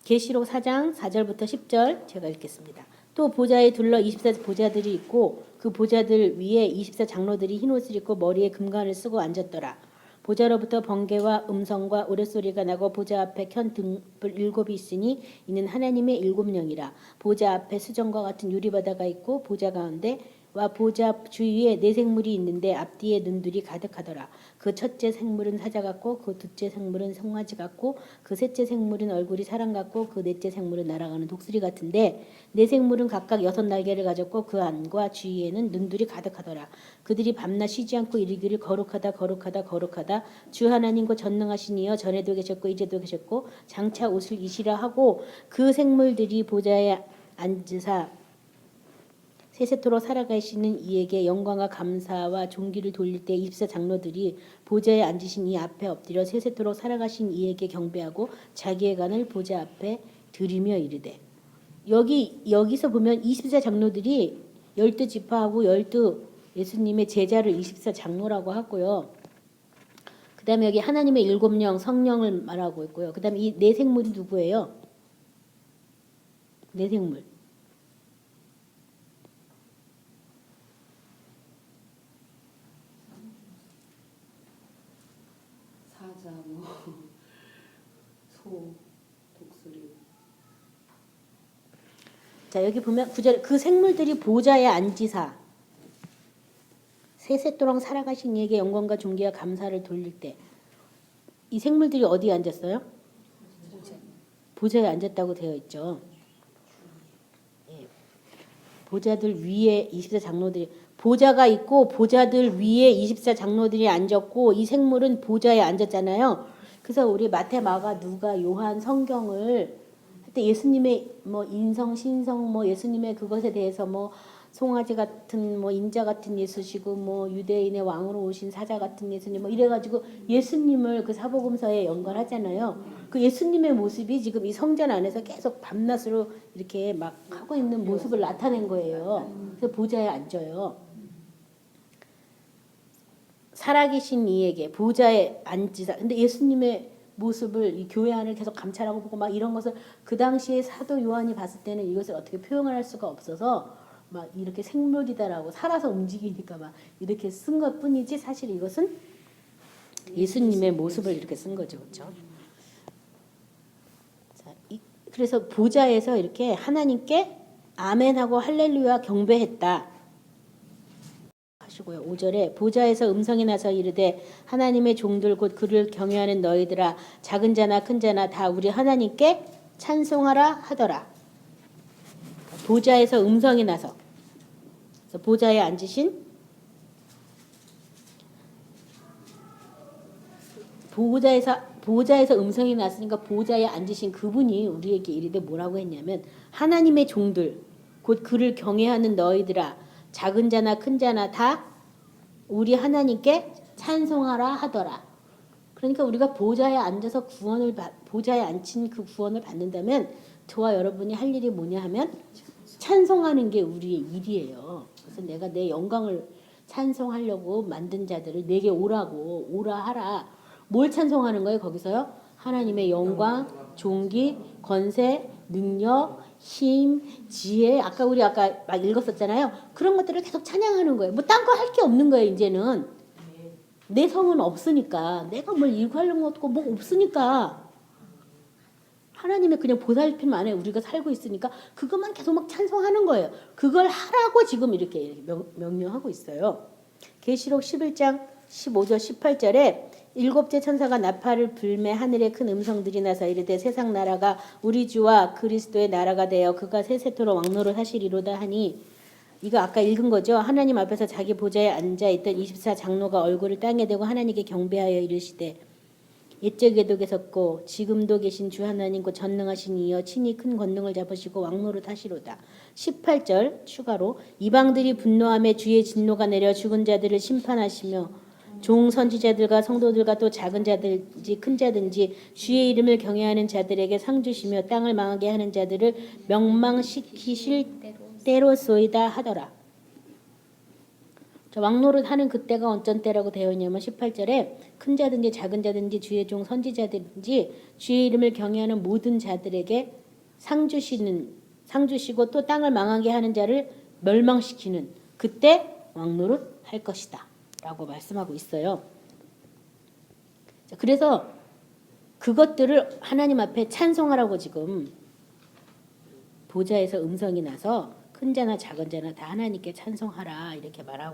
계시록 4장 4절부터 10절 제가 읽겠습니다. 또 보좌에 둘러 24보좌들이 있고 그 보좌들 위에 24장로들이 흰옷을 입고 머리에 금관을 쓰고 앉았더라. 보좌로부터 번개와 음성과 우레소리가 나고 보좌 앞에 켠 등불 7이 있으니 이는 하나님의 7 영이라. 보좌 앞에 수정과 같은 유리바다가 있고 보좌 가운데 보좌와 보좌 주위에 네 생물이 있는데 앞뒤에 눈들이 가득하더라. 그 첫째 생물은 사자 같고 그 둘째 생물은 송아지 같고 그 셋째 생물은 얼굴이 사람 같고 그 넷째 생물은 날아가는 독수리 같은데 네 생물은 각각 6날개를 가졌고 그 안과 주위에는 눈들이 가득하더라. 그들이 밤낮 쉬지 않고 이르기를 거룩하다 거룩하다 거룩하다 주 하나님과 전능하신 이여 전에도 계셨고 이제도 계셨고 장차 옷을 이시라 하고 그 생물들이 보좌에 앉으사 세세토록 살아가시는 이에게 영광과 감사와 존귀를 돌릴 때 24장로들이 보좌에 앉으신 이 앞에 엎드려 세세토록 살아가신 이에게 경배하고 자기의 간을 보좌 앞에 드리며 이르되 여기서 보면 24장로들이 12지파하고 12 예수님의 제자를 24장로라고 하고요. 그 다음에 여기 하나님의 7영 성령을 말하고 있고요. 그 다음에 이 네 생물이 누구예요? 네 생물. 사자 뭐 소, 독수리. 자 여기 보면 구절에 그 생물들이 보좌에 앉으사 세세토록 살아가신 이에게 영광과 존귀와 감사를 돌릴 때 이 생물들이 어디에 앉았어요? 보좌에 앉았다고 되어 있죠. 예. 보좌들 위에 24장로들이 보좌가 있고 보좌들 위에 24장로들이 앉았고 이 생물은 보좌에 앉았잖아요. 그래서 우리 마태, 마가, 누가, 요한 성경을 할 때 예수님의 뭐 인성, 신성, 뭐 예수님의 그것에 대해서 뭐 송아지 같은 뭐 인자 같은 예수시고 뭐 유대인의 왕으로 오신 사자 같은 예수님 뭐 이래가지고 예수님을 그 사복음서에 연관하잖아요. 그 예수님의 모습이 지금 이 성전 안에서 계속 밤낮으로 이렇게 막 하고 있는 모습을 나타낸 거예요. 그래서 보좌에 앉아요. 살아계신 이에게 보좌에 앉으사. 근데 예수님의 모습을 이 교회 안을 계속 감찰하고 보고 막 이런 것을 그 당시에 사도 요한이 봤을 때는 이것을 어떻게 표현을 할 수가 없어서 막 이렇게 생물이다라고 살아서 움직이니까 막 이렇게 쓴 것뿐이지 사실 이것은 예수님의 모습을 이렇게 쓴 거죠, 그렇죠? 자, 그래서 보좌에서 이렇게 하나님께 아멘하고 할렐루야 경배했다. 하시고요. 5절에 보좌에서 음성이 나서 이르되 하나님의 종들 곧 그를 경외하는 너희들아 작은 자나 큰 자나 다 우리 하나님께 찬송하라 하더라. 보좌에서 음성이 나서 그래서 보좌에 앉으신 보좌에서 음성이 났으니까 보좌에 앉으신 그분이 우리에게 이르되 뭐라고 했냐면 하나님의 종들 곧 그를 경외하는 너희들아 작은 자나 큰 자나 다 우리 하나님께 찬송하라 하더라. 그러니까 우리가 보좌에 앉아서 보좌에 앉힌 그 구원을 받는다면 저와 여러분이 할 일이 뭐냐 하면 찬송하는 게 우리의 일이에요. 그래서 내가 내 영광을 찬송하려고 만든 자들을 내게 오라 하라. 뭘 찬송하는 거예요? 거기서요? 하나님의 영광, 존귀, 권세, 능력, 힘, 지혜. 우리 아까 막 읽었었잖아요. 그런 것들을 계속 찬양하는 거예요. 뭐 딴 거 할 게 없는 거예요. 이제는 내 성은 없으니까 내가 뭘 이거 하려는 것도 뭐 없으니까 하나님의 그냥 보살핌 안에 우리가 살고 있으니까 그것만 계속 막 찬송하는 거예요. 그걸 하라고 지금 이렇게 명령하고 있어요. 계시록 11장 15절 18절에 일곱째 천사가 나팔을 불매 하늘에 큰 음성들이 나서 이르되 세상 나라가 우리 주와 그리스도의 나라가 되어 그가 세세토록 왕노를 하시리로다 하니 이거 아까 읽은 거죠. 하나님 앞에서 자기 보좌에 앉아있던 24장로가 얼굴을 땅에 대고 하나님께 경배하여 이르시되 옛적에도 계셨고 지금도 계신 주 하나님 곧 전능하신 이여 친히 큰 권능을 잡으시고 왕노를 하시로다. 18절 추가로 이방들이 분노하며 주의 진노가 내려 죽은 자들을 심판하시며 종 선지자들과 성도들과 또 작은 자든지 큰 자든지 주의 이름을 경외하는 자들에게 상 주시며 땅을 망하게 하는 자들을 멸망시키실 때로소이다 하더라. 왕노릇 하는 그때가 어떤 때라고 되어 있냐면 18절에 큰 자든지 작은 자든지 주의 종 선지자든지 주의 이름을 경외하는 모든 자들에게 상 주시고 또 땅을 망하게 하는 자를 멸망시키는 그때 왕노릇 할 것이다 라고 말씀하고 있어요. 그래서 그것들을 하나님 앞에 찬송하라고 지금 보좌에서 음성이 나서 큰 자나 작은 자나 다 하나님께 찬송하라 이렇게 말하고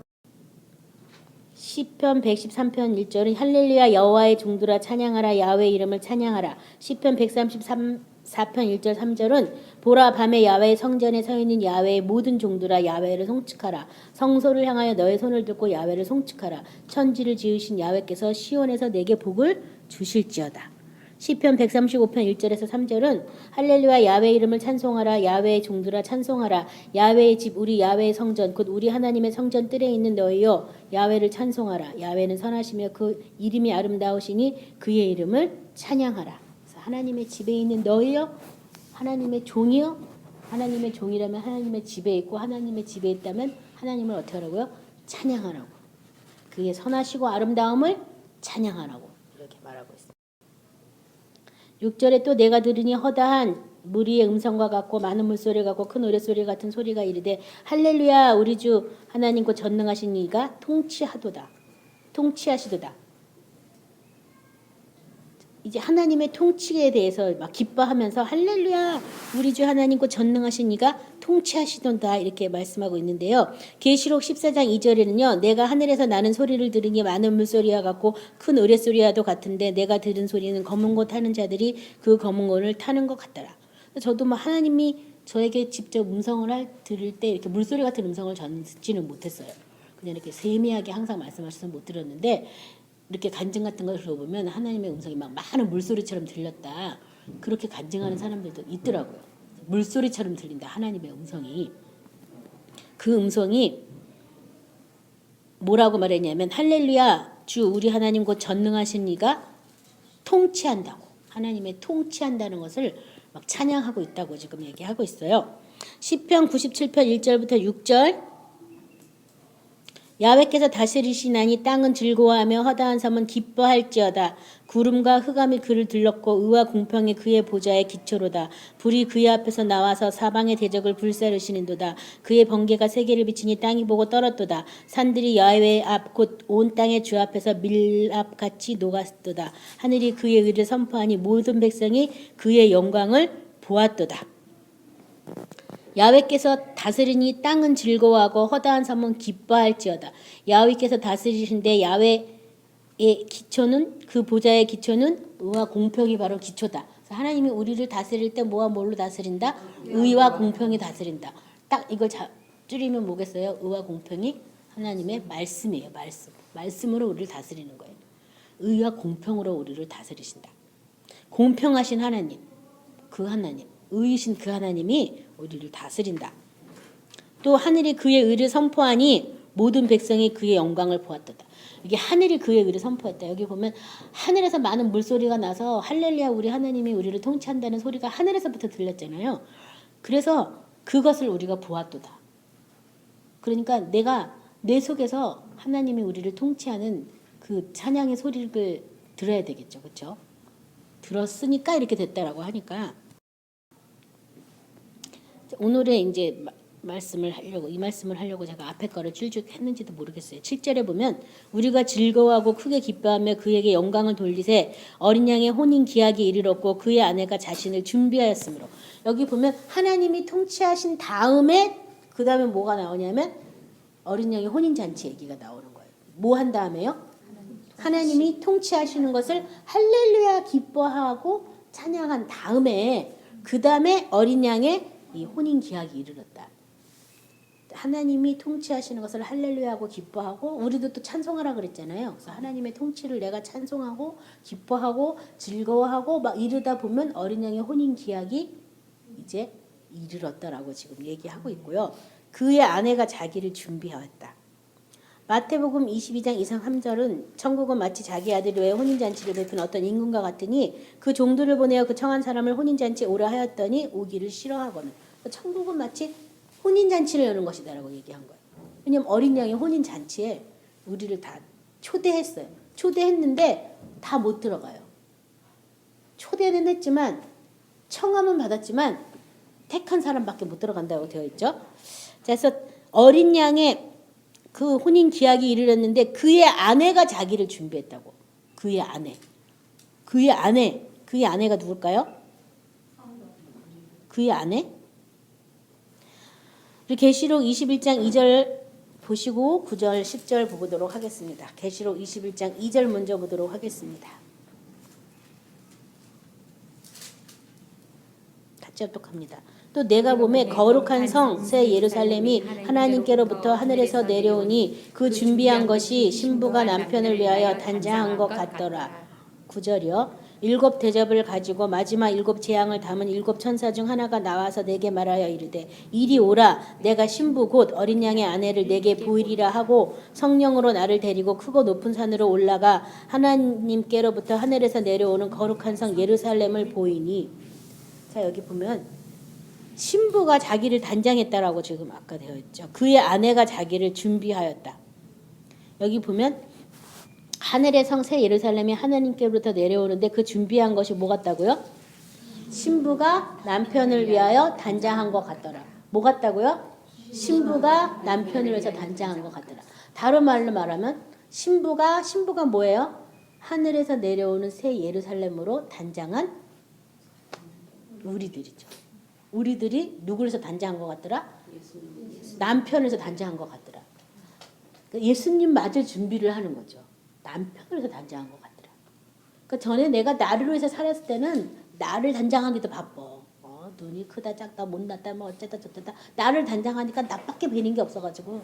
시편 113편 1절은 할렐루야 여호와의 종들아 찬양하라 야훼 이름을 찬양하라. 시편 134편 1절 3절은 보라 밤에 야훼 성전에 서 있는 야훼의 모든 종들아 야훼를 송축하라. 성소를 향하여 너의 손을 들고 야훼를 송축하라. 천지를 지으신 야훼께서 시온에서 내게 복을 주실지어다. 시편 135편 1절에서 3절은 할렐루야 야훼 이름을 찬송하라. 야훼의 종들아 찬송하라. 야훼의 집 우리 야훼의 성전 곧 우리 하나님의 성전 뜰에 있는 너희여 야훼를 찬송하라. 야훼는 선하시며 그 이름이 아름다우시니 그의 이름을 찬양하라. 그래서 하나님의 집에 있는 너희여 하나님의 종이여 하나님의 종이라면 하나님의 집에 있고 하나님의 집에 있다면 하나님을 어떻게 하라고요? 찬양하라고. 그의 선하시고 아름다움을 찬양하라고 이렇게 말하고 있습니다. 6절에 또 내가 들으니 허다한 무리의 음성과 같고 많은 물소리 같고 큰 노랫소리 같은 소리가 이르되 할렐루야 우리 주 하나님 곧 전능하신 이가 통치하도다. 통치하시도다. 이제 하나님의 통치에 대해서 막 기뻐하면서 할렐루야 우리 주 하나님 곧 전능하신 이가 통치하시도다 이렇게 말씀하고 있는데요. 계시록 14장 2절에는요. 내가 하늘에서 나는 소리를 들으니 많은 물소리와 같고 큰 노랫소리와도 같은데 내가 들은 소리는 검은 고 타는 자들이 그 검은 고를 타는 것 같더라. 저도 뭐 하나님이 저에게 직접 음성을 들을 때 이렇게 물소리 같은 음성을 저는 듣지는 못했어요. 그냥 이렇게 세미하게 항상 말씀하셔서 못 들었는데 이렇게 간증 같은 걸 들어보면 하나님의 음성이 막 많은 물소리처럼 들렸다. 그렇게 간증하는 사람들도 있더라고요. 물소리처럼 들린다. 하나님의 음성이. 그 음성이 뭐라고 말했냐면 할렐루야 주 우리 하나님 곧 전능하신 이가 통치한다고. 하나님의 통치한다는 것을 막 찬양하고 있다고 지금 얘기하고 있어요. 시편 97편 1절부터 6절 야훼께서 다스리시나니 땅은 즐거워하며 허다한 섬은 기뻐할지어다. 구름과 흑암이 그를 들렀고 의와 공평이 그의 보좌의 기초로다. 불이 그의 앞에서 나와서 사방의 대적을 불사르시는도다. 그의 번개가 세계를 비치니 땅이 보고 떨었도다. 산들이 야훼의 앞 곧 온 땅의 주 앞에서 밀랍같이 녹았도다. 하늘이 그의 의를 선포하니 모든 백성이 그의 영광을 보았도다. 야훼께서 다스리니 땅은 즐거워하고 허다한 섬은 기뻐할지어다. 야훼께서 다스리신데 야훼의 기초는 그 보좌의 기초는 의와 공평이 바로 기초다. 그래서 하나님이 우리를 다스릴 때 뭐와 뭘로 다스린다? 의와 공평이 다스린다. 딱 이걸 줄이면 뭐겠어요? 의와 공평이 하나님의 말씀이에요. 말씀으로 우리를 다스리는 거예요. 의와 공평으로 우리를 다스리신다. 공평하신 하나님, 그 하나님, 의이신 그 하나님이 우리를 다스린다. 또 하늘이 그의 의를 선포하니 모든 백성이 그의 영광을 보았도다. 이게 하늘이 그의 의를 선포했다. 여기 보면 하늘에서 많은 물소리가 나서 할렐루야 우리 하나님이 우리를 통치한다는 소리가 하늘에서부터 들렸잖아요. 그래서 그것을 우리가 보았도다. 그러니까 내가 내 속에서 하나님이 우리를 통치하는 그 찬양의 소리를 들어야 되겠죠. 그렇죠? 들었으니까 이렇게 됐다라고 하니까 오늘의 이제 이 말씀을 하려고 제가 앞에 거를 줄줄 했는지도 모르겠어요. 7절에 보면 우리가 즐거워하고 크게 기뻐하며 그에게 영광을 돌리세 어린 양의 혼인 기약이 이르렀고 그의 아내가 자신을 준비하였으므로. 여기 보면 하나님이 통치하신 다음에 그 다음에 뭐가 나오냐면 어린 양의 혼인 잔치 얘기가 나오는 거예요. 뭐 한 다음에요? 하나님이 통치하시는 것을 할렐루야 기뻐하고 찬양한 다음에 그 다음에 어린 양의 이 혼인 기약이 이르렀다. 하나님이 통치하시는 것을 할렐루야하고 기뻐하고 우리도 또 찬송하라 그랬잖아요. 그래서 하나님의 통치를 내가 찬송하고 기뻐하고 즐거워하고 막 이르다 보면 어린 양의 혼인 기약이 이제 이르렀다라고 지금 얘기하고 있고요. 그의 아내가 자기를 준비하였다. 마태복음 22장 2상 3절은 천국은 마치 자기 아들이 왜 혼인잔치를 베푼 어떤 임금과 같으니 그 종들을 보내어 그 청한 사람을 혼인잔치에 오라 하였더니 오기를 싫어하거늘. 천국은 마치 혼인잔치를 여는 것이다라고 얘기한 거예요. 왜냐하면 어린 양의 혼인잔치에 우리를 다 초대했어요. 초대했는데 다 못 들어가요. 초대는 했지만 청함은 받았지만 택한 사람밖에 못 들어간다고 되어 있죠. 그래서 어린 양의 그 혼인 기약이 이르렀는데 그의 아내가 자기를 준비했다고. 그의 아내가 누굴까요? 그의 아내? 우리 계시록 21장 2절 보시고 9절 10절 보도록 하겠습니다. 계시록 21장 2절 먼저 보도록 하겠습니다. 같이 합독합니다. 또 내가 보매 거룩한 성 새 예루살렘이 하나님께로부터 하늘에서 내려오니 그 준비한 것이 신부가 남편을 위하여 단장한 것 같더라. 9절이요. 7 대접을 가지고 마지막 7 재앙을 담은 7 천사 중 하나가 나와서 내게 말하여 이르되 이리 오라. 내가 신부 곧 어린 양의 아내를 내게 보이리라 하고 성령으로 나를 데리고 크고 높은 산으로 올라가 하나님께로부터 하늘에서 내려오는 거룩한 성 예루살렘을 보이니. 자, 여기 보면 신부가 자기를 단장했다라고 지금 아까 되어 있죠. 그의 아내가 자기를 준비하였다. 여기 보면 하늘의 성 새 예루살렘이 하나님께로부터 내려오는데 그 준비한 것이 뭐 같다고요? 신부가 남편을 위하여 단장한 것 같더라. 뭐 같다고요? 신부가 남편을 위해서 단장한 것 같더라. 다른 말로 말하면 신부가 뭐예요? 하늘에서 내려오는 새 예루살렘으로 단장한 우리들이죠. 우리들이 누구에서 단장한 것 같더라? 남편에서 단장한 것 같더라. 예수님 맞을 준비를 하는 거죠. 남편으로서 단장한 것 같더라. 그러니까 전에 내가 나를 위해서 살았을 때는 나를 단장하기도 바빠. 눈이 크다 작다 못났다 뭐 어쩌다 저쩌다 나를 단장하니까 나밖에 보이는 게 없어가지고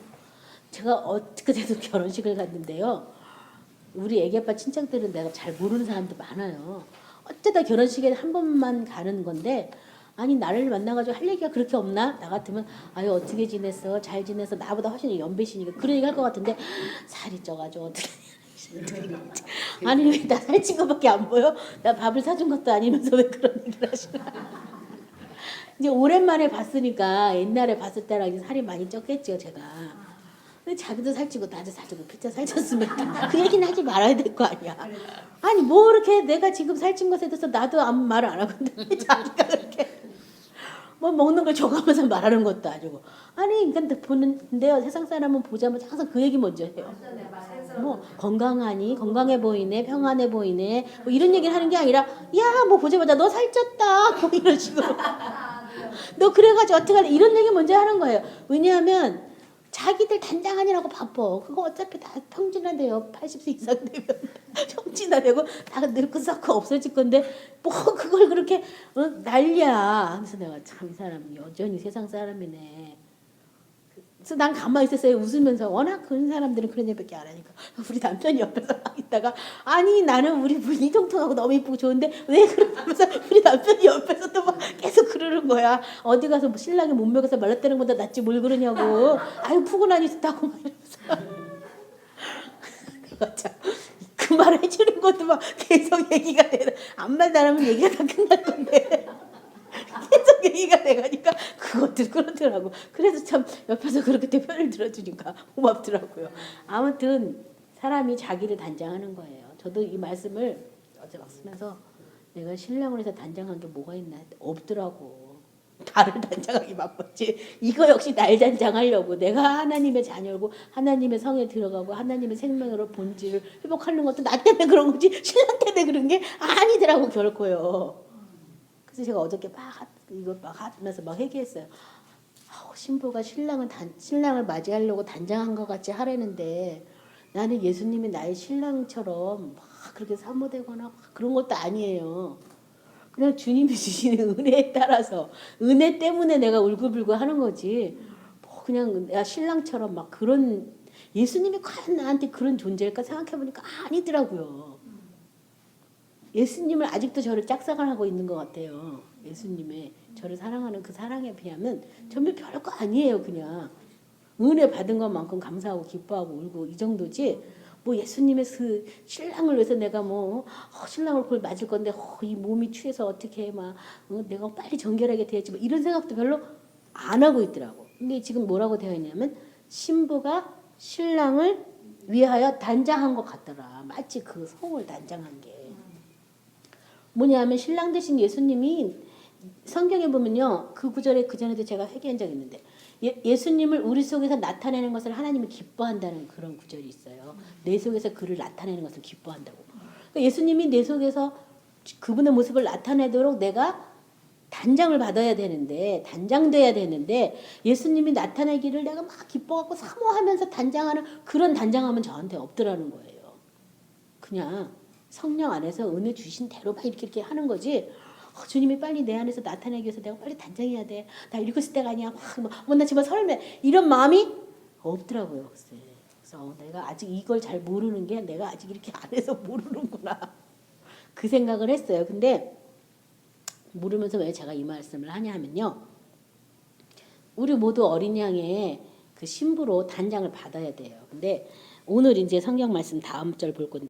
제가 어떻게 돼도 결혼식을 갔는데요. 우리 애기 아빠 친척들은 내가 잘 모르는 사람도 많아요. 어쩌다 결혼식에 한 번만 가는 건데 아니 나를 만나가지고 할 얘기가 그렇게 없나? 나 같으면 아유 어떻게 지냈어? 잘 지내서 나보다 훨씬 연배시니까 그런 얘기 할 것 같은데 살이 쪄가지고 어떻게 아니 왜 나 살찐 거밖에 안 보여? 나 밥을 사준 것도 아니면서 왜 그런 얘기를 하시나? 이제 오랜만에 봤으니까 옛날에 봤을 때랑 이제 살이 많이 쪘겠죠 제가. 근데 자기도 살찌고 나도 살찌고 피자 살쪘으면 그 얘기는 하지 말아야 될 거 아니야. 아니 뭐 이렇게 내가 지금 살찐 것에 대해서 나도 아무 말을 안 하고 있는데 자기가 그렇게 뭐 먹는 걸 줘가면서 말하는 것도 아니고. 아니 근데 보는데요 세상 사람은 보자마자 항상 그 얘기 먼저 해요. 뭐 건강하니 건강해 보이네 평안해 보이네 뭐 이런 얘기를 하는 게 아니라 야 뭐 보자마자 너 살쪘다 뭐 이런 식으로 너 그래가지고 어떻게 하냐 이런 얘기 먼저 하는 거예요. 왜냐하면 자기들 단장하느라고 바빠. 그거 어차피 다 평진화돼요. 80세 이상 되면 평진화되고 다 늙고 썩고 없어질 건데 뭐 그걸 그렇게 난리야. 그래서 내가 참 이 사람 여전히 세상 사람이네. 그래서 난 가만히 있었어요. 웃으면서 워낙 그런 사람들은 그런 얘기밖에 안 하니까 우리 남편이 옆에서 있다가 아니 나는 우리 부인이 통통하고 너무 이쁘고 좋은데 왜 그러면서 우리 남편이 옆에서 또 막 계속 그러는 거야. 어디 가서 뭐 신랑이 못 먹여서 말랐다는 것보다 낫지 뭘 그러냐고. 아유 푸근하니 좋다고 막 이러면서 그 말 해주는 것도 막 계속 얘기가 돼. 암만 잘하면 얘기가 다 끝날 건데 계속 얘기가 돼가니까 그것들 그렇더라고. 그래서 참 옆에서 그렇게 편을 들어주니까 고맙더라고요. 아무튼 사람이 자기를 단장하는 거예요. 저도 이 말씀을 어제 막 쓰면서 내가 신랑을 해서 단장한 게 뭐가 있나 없더라고. 나를 단장하기 바빴지. 이거 역시 날 단장하려고 내가 하나님의 자녀고 하나님의 성에 들어가고 하나님의 생명으로 본질을 회복하는 것도 나 때문에 그런 거지 신랑 때문에 그런 게 아니더라고 결코요. 그래서 제가 어저께 막 이거 막 하면서 막 얘기했어요. 신부가 신랑을 맞이하려고 단장한 것 같이 하라는데 나는 예수님이 나의 신랑처럼 막 그렇게 사모되거나 막 그런 것도 아니에요. 그냥 주님이 주시는 은혜에 따라서 은혜 때문에 내가 울고불고 하는 거지. 뭐 그냥 내가 신랑처럼 막 그런 예수님이 과연 나한테 그런 존재일까 생각해보니까 아니더라고요. 예수님을 아직도 저를 짝사랑을 하고 있는 것 같아요. 예수님의 저를 사랑하는 그 사랑에 비하면 전혀 별거 아니에요. 그냥 은혜 받은 것만큼 감사하고 기뻐하고 울고 이 정도지. 뭐 예수님의 그 신랑을 위해서 내가 뭐 신랑을 그걸 맞을 건데 이 몸이 취해서 어떻게 막 내가 빨리 정결하게 돼야지 뭐 이런 생각도 별로 안 하고 있더라고. 근데 지금 뭐라고 되어 있냐면 신부가 신랑을 위하여 단장한 것 같더라. 마치 그 성을 단장한 게 뭐냐면 신랑 되신 예수님이 성경에 보면요 그 구절에 그 전에도 제가 회개한 적이 있는데 예수님을 우리 속에서 나타내는 것을 하나님이 기뻐한다는 그런 구절이 있어요. 내 속에서 그를 나타내는 것을 기뻐한다고. 그러니까 예수님이 내 속에서 그분의 모습을 나타내도록 내가 단장을 받아야 되는데 단장돼야 되는데 예수님이 나타나기를 내가 막 기뻐갖고 사모하면서 단장하는 그런 단장함은 저한테 없더라는 거예요. 그냥 성령 안에서 은혜 주신 대로 막 이렇게 하는 거지. 주님이 빨리 내 안에서 나타나기 위해서 내가 빨리 단장해야 돼. 나 읽었을 때가 아니야. 나 지금 설매 이런 마음이 없더라고요. 그래서 내가 아직 이걸 잘 모르는 게 내가 아직 이렇게 안에서 모르는구나. 그 생각을 했어요. 근데 모르면서 왜 제가 이 말씀을 하냐 하면요. 우리 모두 어린 양의 그 신부로 단장을 받아야 돼요. 근데 오늘 이제 성경 말씀 다음 절 볼 건데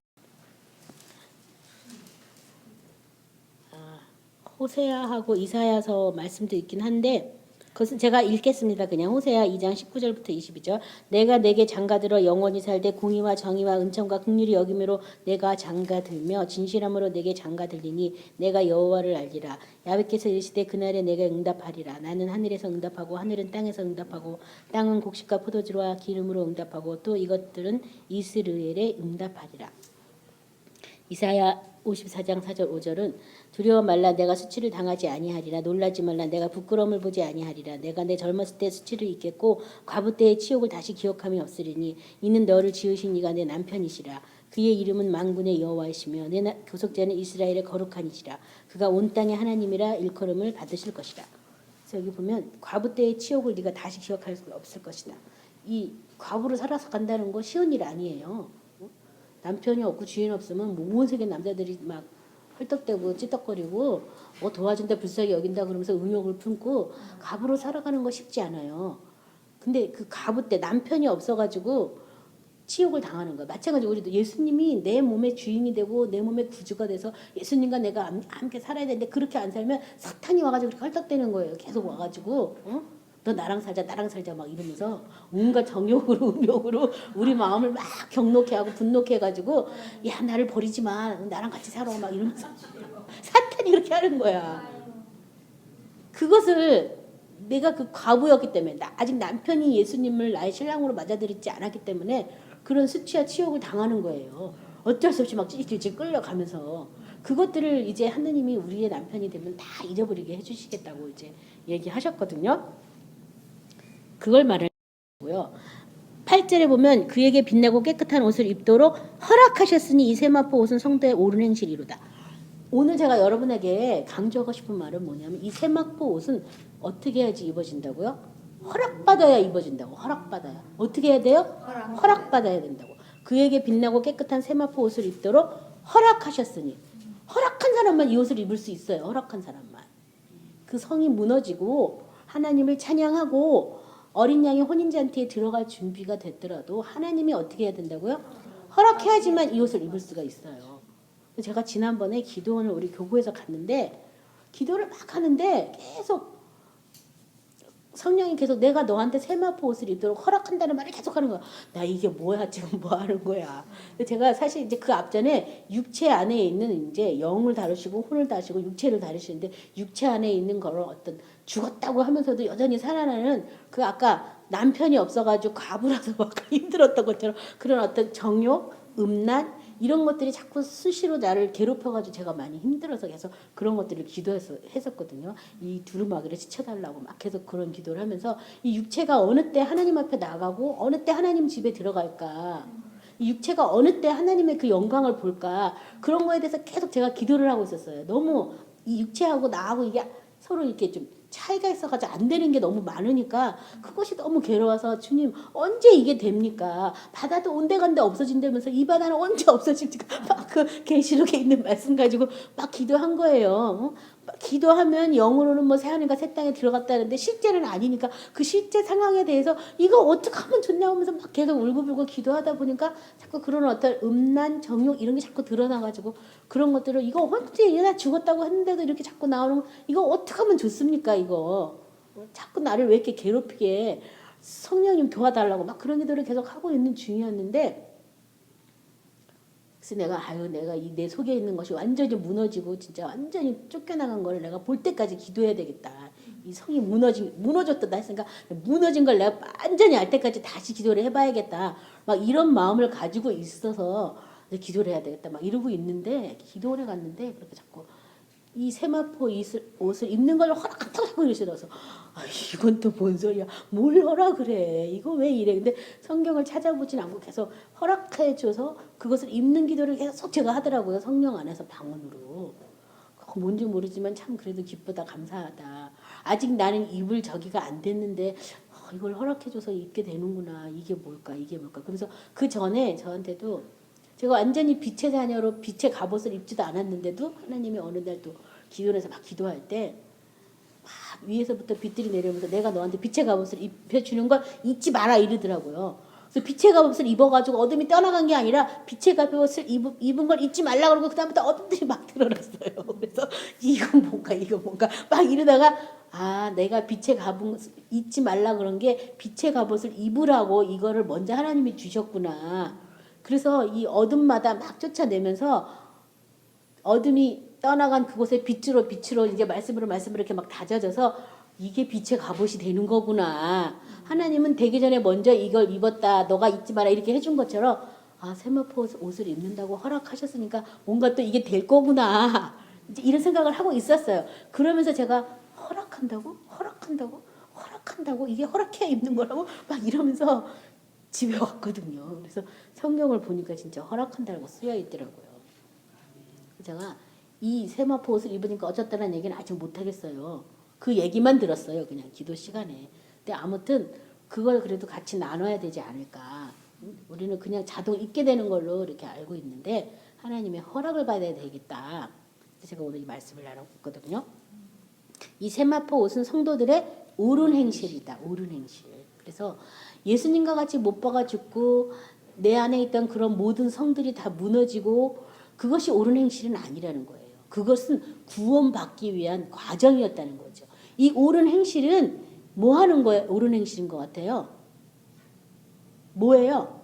호세아하고 이사야서 말씀도 있긴 한데 그것은 제가 읽겠습니다. 그냥 호세아 2장 19절부터 22절. 내가 내게 장가들어 영원히 살되 공의와 정의와 은총과 긍휼이 여김으로 내가 장가들며 진실함으로 내게 장가들리니 내가 여호와를 알리라. 야훼께서 이르시되 그날에 내가 응답하리라. 나는 하늘에서 응답하고 하늘은 땅에서 응답하고 땅은 곡식과 포도주와 기름으로 응답하고 또 이것들은 이스라엘에 응답하리라. 이사야 54장 4절 5절은 두려워 말라 내가 수치를 당하지 아니하리라. 놀라지 말라 내가 부끄러움을 보지 아니하리라. 내가 내 젊었을 때 수치를 잊겠고 과부 때의 치욕을 다시 기억함이 없으리니 이는 너를 지으신 이가 내 남편이시라. 그의 이름은 만군의 여호와이시며 내 교속자는 이스라엘의 거룩한이시라. 그가 온 땅의 하나님이라 일컬음을 받으실 것이라. 그래서 여기 보면 과부 때의 치욕을 네가 다시 기억할 수 없을 것이다. 이 과부로 살아서 간다는 거 쉬운 일 아니에요. 남편이 없고 주인 없으면 온 세계 남자들이 막 헐떡대고 찌떡거리고 도와준다 불쌍히 여긴다 그러면서 의욕을 품고 갑으로 살아가는 거 쉽지 않아요. 근데 그 갑우 때 남편이 없어가지고 치욕을 당하는 거야. 마찬가지로 우리도 예수님이 내 몸의 주인이 되고 내 몸의 구주가 돼서 예수님과 내가 함께 살아야 되는데 그렇게 안 살면 사탄이 와가지고 그렇게 헐떡대는 거예요. 계속 와가지고 너 나랑 살자 막 이러면서 온갖 정욕으로 음욕으로 우리 마음을 막 경록해 하고 분노케 해가지고 야 나를 버리지 마 나랑 같이 살아 막 이러면서 사탄이 그렇게 하는 거야. 그것을 내가 그 과부였기 때문에 아직 남편이 예수님을 나의 신랑으로 맞아들이지 않았기 때문에 그런 수치와 치욕을 당하는 거예요. 어쩔 수 없이 막 찔찔찔 끌려가면서 그것들을 이제 하느님이 우리의 남편이 되면 다 잊어버리게 해주시겠다고 이제 얘기하셨거든요. 그걸 말하고요. 8절에 보면 그에게 빛나고 깨끗한 옷을 입도록 허락하셨으니 이 세마포 옷은 성도의 옳은 행실이로다. 오늘 제가 여러분에게 강조하고 싶은 말은 뭐냐면 이 세마포 옷은 어떻게 해야지 입어진다고요? 허락받아야 입어진다고. 허락받아야. 어떻게 해야 돼요? 허락받아야 된다고. 그에게 빛나고 깨끗한 세마포 옷을 입도록 허락하셨으니 허락한 사람만 이 옷을 입을 수 있어요. 허락한 사람만. 그 성이 무너지고 하나님을 찬양하고 어린 양이 혼인잔치에 들어갈 준비가 됐더라도 하나님이 어떻게 해야 된다고요? 허락해야지만 이 옷을 입을 수가 있어요. 제가 지난번에 기도원을 우리 교구에서 갔는데 기도를 막 하는데 계속 성령이 계속 내가 너한테 세마포 옷을 입도록 허락한다는 말을 계속 하는 거야. 나 이게 뭐야 지금 뭐 하는 거야. 제가 사실 이제 그 앞전에 육체 안에 있는 이제 영을 다루시고 혼을 다루시고 육체를 다루시는데 육체 안에 있는 거를 어떤 죽었다고 하면서도 여전히 살아나는 그 아까 남편이 없어가지고 과부라서 막 힘들었던 것처럼 그런 어떤 정욕, 음란 이런 것들이 자꾸 수시로 나를 괴롭혀가지고 제가 많이 힘들어서 계속 그런 것들을 했었거든요. 이 두루마기를 지쳐달라고 막 계속 그런 기도를 하면서 이 육체가 어느 때 하나님 앞에 나가고 어느 때 하나님 집에 들어갈까 이 육체가 어느 때 하나님의 그 영광을 볼까 그런 거에 대해서 계속 제가 기도를 하고 있었어요. 너무 이 육체하고 나하고 이게 서로 이렇게 좀 차이가 있어가지고 안 되는 게 너무 많으니까 그것이 너무 괴로워서 주님 언제 이게 됩니까? 바다도 온데간데 없어진다면서 이 바다는 언제 없어집니까? 막 그 계시록에 있는 말씀 가지고 막 기도한 거예요. 기도하면 영으로는 뭐 새하늘과 새 땅에 들어갔다는데 실제는 아니니까 그 실제 상황에 대해서 이거 어떻게 하면 좋냐 하면서 막 계속 울고불고 기도하다 보니까 자꾸 그런 어떤 음란, 정욕 이런 게 자꾸 드러나가지고 그런 것들을 이거 언제 얘나 죽었다고 했는데도 이렇게 자꾸 나오는 거 이거 어떻게 하면 좋습니까 이거 자꾸 나를 왜 이렇게 괴롭히게 성령님 도와달라고 막 그런 기도를 계속 하고 있는 중이었는데 그래서 내가 이 내 속에 있는 것이 완전히 무너지고 진짜 완전히 쫓겨나간 걸 내가 볼 때까지 기도해야 되겠다. 이 성이 무너졌다 했으니까 무너진 걸 내가 완전히 알 때까지 다시 기도를 해봐야겠다. 막 이런 마음을 가지고 있어서 기도를 해야 되겠다. 막 이러고 있는데 기도원에 갔는데 그렇게 자꾸 이 세마포 옷을 입는 걸 허락한다고 이러셔서 이건 또 뭔 소리야? 뭘 허락을 해? 이거 왜 이래? 근데 성경을 찾아보진 않고 계속 허락해줘서 그것을 입는 기도를 계속 제가 하더라고요. 성령 안에서 방언으로. 뭔지 모르지만 참 그래도 기쁘다 감사하다. 아직 나는 입을 저기가 안 됐는데 이걸 허락해줘서 입게 되는구나. 이게 뭘까? 그러면서 그 전에 저한테도 제가 완전히 빛의 자녀로 빛의 갑옷을 입지도 않았는데도 하나님이 어느 날 또 기도해서 막 기도할 때 막 위에서부터 빛들이 내려오면서 내가 너한테 빛의 갑옷을 입혀주는 걸 잊지 마라 이러더라고요. 그래서 빛의 갑옷을 입어가지고 어둠이 떠나간 게 아니라 빛의 갑옷을 입은 걸 잊지 말라 그러고 그다음부터 어둠들이 막 드러났어요. 그래서 이건 뭔가 막 이러다가 내가 빛의 갑옷을 잊지 말라 그런 게 빛의 갑옷을 입으라고 이거를 먼저 하나님이 주셨구나. 그래서 이 어둠마다 막 쫓아내면서 어둠이 떠나간 그곳에 빛으로 이제 말씀으로 이렇게 막 다져져서 이게 빛의 갑옷이 되는 거구나. 하나님은 되기 전에 먼저 이걸 입었다. 너가 잊지 마라. 이렇게 해준 것처럼 세마포 옷을 입는다고 허락하셨으니까 뭔가 또 이게 될 거구나. 이제 이런 생각을 하고 있었어요. 그러면서 제가 허락한다고 이게 허락해야 입는 거라고 막 이러면서 집에 왔거든요. 그래서 성경을 보니까 진짜 허락한다고 쓰여 있더라고요. 제가 이 세마포 옷을 입으니까 어쩌다는 얘기는 아직 못하겠어요. 그 얘기만 들었어요. 그냥 기도 시간에. 근데 아무튼 그걸 그래도 같이 나눠야 되지 않을까. 우리는 그냥 자동 입게 되는 걸로 이렇게 알고 있는데 하나님의 허락을 받아야 되겠다. 제가 오늘 이 말씀을 나누고 있거든요. 이 세마포 옷은 성도들의 옳은 행실이다. 옳은 행실. 그래서 예수님과 같이 못 박아 죽고 내 안에 있던 그런 모든 성들이 다 무너지고 그것이 옳은 행실은 아니라는 거예요. 그것은 구원받기 위한 과정이었다는 거죠. 이 옳은 행실은 뭐 하는 거예요? 옳은 행실인 것 같아요. 뭐예요?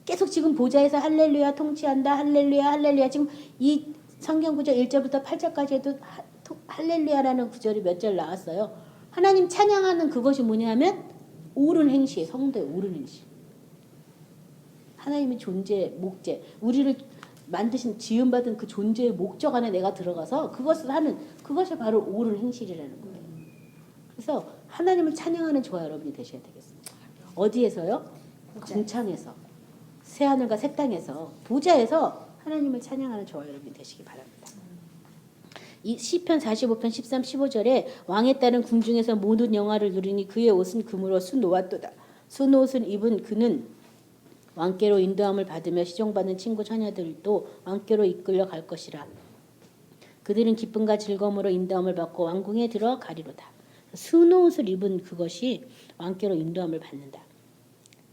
계속 지금 보좌에서 할렐루야 통치한다. 할렐루야. 지금 이 성경 구절 1절부터 8절까지 해도 할렐루야라는 구절이 몇 절 나왔어요. 하나님 찬양하는 그것이 뭐냐면 옳은 행실, 성도의 옳은 행실. 하나님의 존재, 목재, 우리를 만드신 지음받은 그 존재의 목적 안에 내가 들어가서 그것을 하는 그것이 바로 옳은 행실이라는 거예요. 그래서 하나님을 찬양하는 저와 여러분이 되셔야 되겠습니다. 어디에서요? 궁창에서, 새하늘과 새 땅에서, 보좌에서 하나님을 찬양하는 저와 여러분이 되시기 바랍니다. 이 시편 45편 13, 15절에 왕에 따른 궁중에서 모든 영화를 누리니 그의 옷은 금으로 수놓았도다. 수놓옷을 입은 그는 왕께로 인도함을 받으며 시종받는 친구 자녀들도 왕께로 이끌려 갈 것이라. 그들은 기쁨과 즐거움으로 인도함을 받고 왕궁에 들어가리로다. 수놓옷을 입은 그것이 왕께로 인도함을 받는다.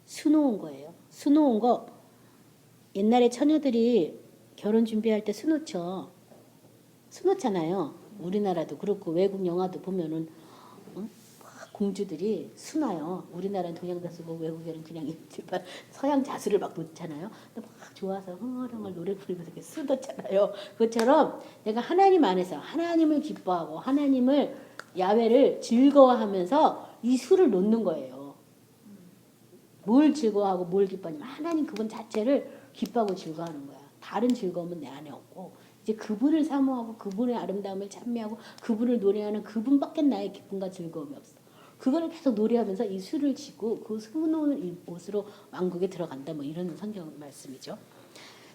수놓은 거예요. 수놓은 거 옛날에 처녀들이 결혼 준비할 때 수놓죠. 수놓잖아요. 우리나라도 그렇고 외국 영화도 보면은 공주들이 수나요. 우리나라는 동양자 쓰고 외국에는 그냥 일반 서양 자수를 막 놓잖아요. 근데 막 좋아서 흥얼흥얼 노래 부르면서 이렇게 수놓잖아요. 그것처럼 내가 하나님 안에서 하나님을 기뻐하고 하나님을 야훼를 즐거워하면서 이 수를 놓는 거예요. 뭘 즐거워하고 뭘 기뻐하냐면 하나님 그분 자체를 기뻐하고 즐거워하는 거야. 다른 즐거움은 내 안에 없고 이제 그분을 사모하고 그분의 아름다움을 찬미하고 그분을 노래하는 그분밖에 나의 기쁨과 즐거움이 없어. 그거를 계속 노래하면서 이 수를 지고 그 수놓은 옷으로 왕국에 들어간다. 뭐 이런 성경 말씀이죠.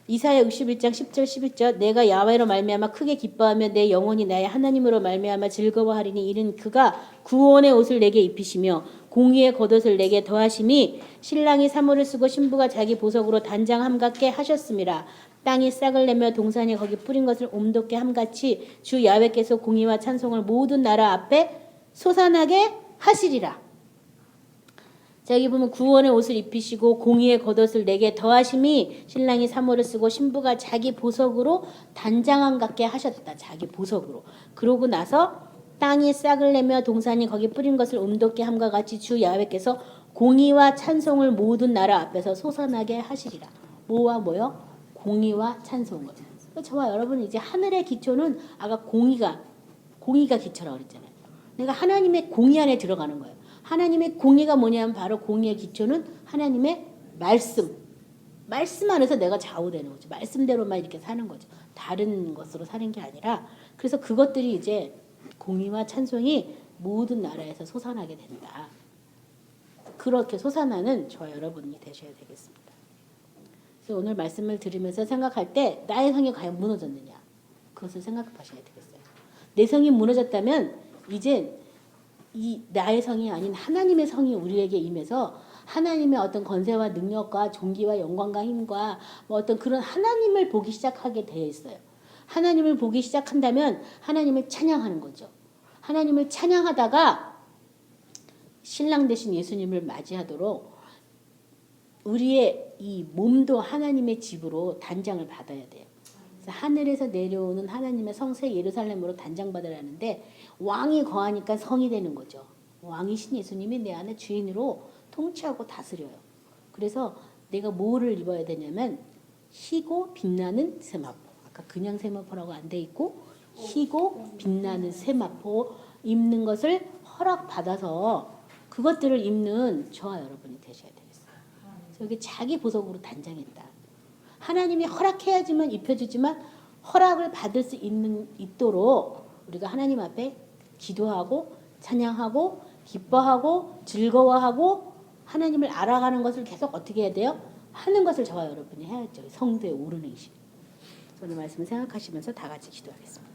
이사야 61장 10절 11절 내가 야훼로 말미암아 크게 기뻐하며 내 영혼이 나의 하나님으로 말미암아 즐거워하리니 이는 그가 구원의 옷을 내게 입히시며 공의의 겉옷을 내게 더하심이 신랑이 사모를 쓰고 신부가 자기 보석으로 단장함 같게 하셨음이라. 땅이 싹을 내며 동산이 거기 뿌린 것을 옴돋게 함같이 주 야훼께서 공의와 찬송을 모든 나라 앞에 솟아나게 하시리라. 자, 여기 보면 구원의 옷을 입히시고 공의의 겉옷을 내게 더하심이 신랑이 사모를 쓰고 신부가 자기 보석으로 단장함 같게 하셨다. 자기 보석으로. 그러고 나서 땅이 싹을 내며 동산이 거기 뿌린 것을 옴돋게 함과 같이 주 야훼께서 공의와 찬송을 모든 나라 앞에서 솟아나게 하시리라. 뭐와 뭐요? 공의와 찬송을. 저와 여러분은 이제 하늘의 기초는 아까 공의가 기초라고 그랬잖아요. 내가 하나님의 공의 안에 들어가는 거예요. 하나님의 공의가 뭐냐면 바로 공의의 기초는 하나님의 말씀. 말씀 안에서 내가 좌우되는 거죠. 말씀대로만 이렇게 사는 거죠. 다른 것으로 사는 게 아니라 그래서 그것들이 이제 공의와 찬송이 모든 나라에서 솟아나게 된다. 그렇게 솟아나는 저와 여러분이 되셔야 되겠습니다. 그래서 오늘 말씀을 들으면서 생각할 때 나의 성이 과연 무너졌느냐 그것을 생각하셔야 되겠어요. 내 성이 무너졌다면 이제 이 나의 성이 아닌 하나님의 성이 우리에게 임해서 하나님의 어떤 권세와 능력과 존귀와 영광과 힘과 뭐 어떤 그런 하나님을 보기 시작하게 되어 있어요. 하나님을 보기 시작한다면 하나님을 찬양하는 거죠. 하나님을 찬양하다가 신랑 되신 예수님을 맞이하도록 우리의 이 몸도 하나님의 집으로 단장을 받아야 돼요. 그래서 하늘에서 내려오는 하나님의 성새 예루살렘으로 단장받으라는데 왕이 거하니까 성이 되는 거죠. 왕이신 예수님이 내 안에 주인으로 통치하고 다스려요. 그래서 내가 뭐를 입어야 되냐면 희고 빛나는 세마포. 아까 그냥 세마포라고 안 돼 있고 희고 빛나는 세마포 입는 것을 허락받아서 그것들을 입는 저와 여러분이 되셔야 되겠어요. 그래서 여기 자기 보석으로 단장했다. 하나님이 허락해야지만 입혀주지만 허락을 받을 수 있도록 우리가 하나님 앞에 기도하고 찬양하고 기뻐하고 즐거워하고 하나님을 알아가는 것을 계속 어떻게 해야 돼요? 하는 것을 저와 여러분이 해야죠. 성도의 옳은 행실. 오늘 말씀을 생각하시면서 다 같이 기도하겠습니다.